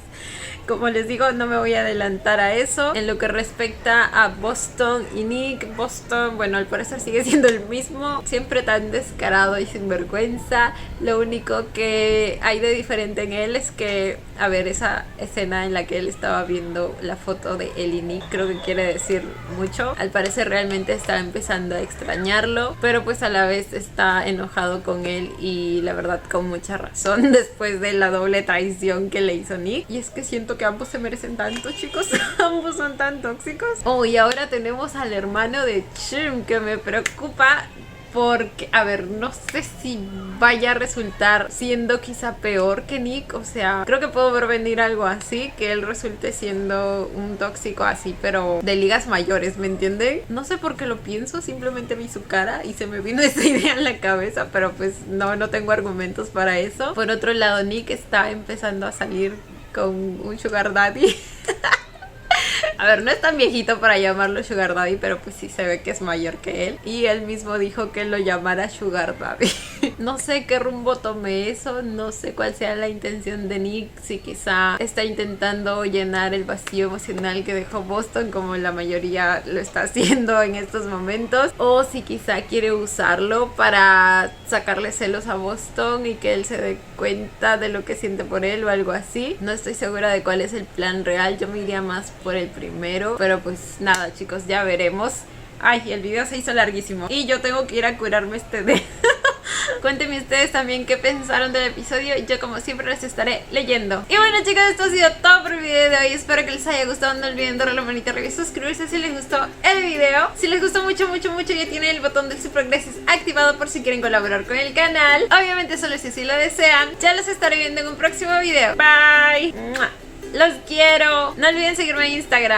como les digo, no me voy a adelantar a eso. En lo que respecta a Boston y Nick, Boston, bueno, al parecer sigue siendo el mismo, siempre tan descarado y sinvergüenza. Lo único que hay de diferente en él es que, a ver, esa escena en la que él estaba viendo la foto de él y Nick, creo que quiere decir mucho. Al parecer realmente está empezando a extrañarlo, pero pues a la vez está enojado con él, y la verdad con mucha razón, después de la doble traición que le hizo Nick. Y es que siento que ambos se merecen tanto, chicos. Ambos son tan tóxicos. Oh, y ahora tenemos al hermano de Chum, que me preocupa porque, a ver, no sé si vaya a resultar siendo quizá peor que Nick. O sea, creo que puedo ver venir algo así, que él resulte siendo un tóxico así, pero de ligas mayores, ¿me entienden? No sé por qué lo pienso, simplemente vi su cara y se me vino esa idea en la cabeza, pero pues no tengo argumentos para eso. Por otro lado, Nick está empezando a salir con un sugar daddy. A ver, no es tan viejito para llamarlo Sugar Daddy, pero pues sí se ve que es mayor que él. Y él mismo dijo que lo llamara Sugar Daddy. No sé qué rumbo tome eso, no sé cuál sea la intención de Nick. Si quizá está intentando llenar el vacío emocional que dejó Boston, como la mayoría lo está haciendo en estos momentos. O si quizá quiere usarlo para sacarle celos a Boston y que él se dé cuenta de lo que siente por él o algo así. No estoy segura de cuál es el plan real, yo me iría más por el primero, pero pues nada, chicos, ya veremos. Ay, el video se hizo larguísimo y yo tengo que ir a curarme este dedo. Cuéntenme ustedes también qué pensaron del episodio, y yo como siempre les estaré leyendo. Y bueno, chicos, esto ha sido todo por el video de hoy. Espero que les haya gustado. No olviden darle la manita arriba y suscribirse si les gustó el video. Si les gustó mucho, ya tienen el botón del super gracias activado por si quieren colaborar con el canal. Obviamente solo si así lo desean. Ya los estaré viendo en un próximo video. Bye. Los quiero. No olviden seguirme en Instagram.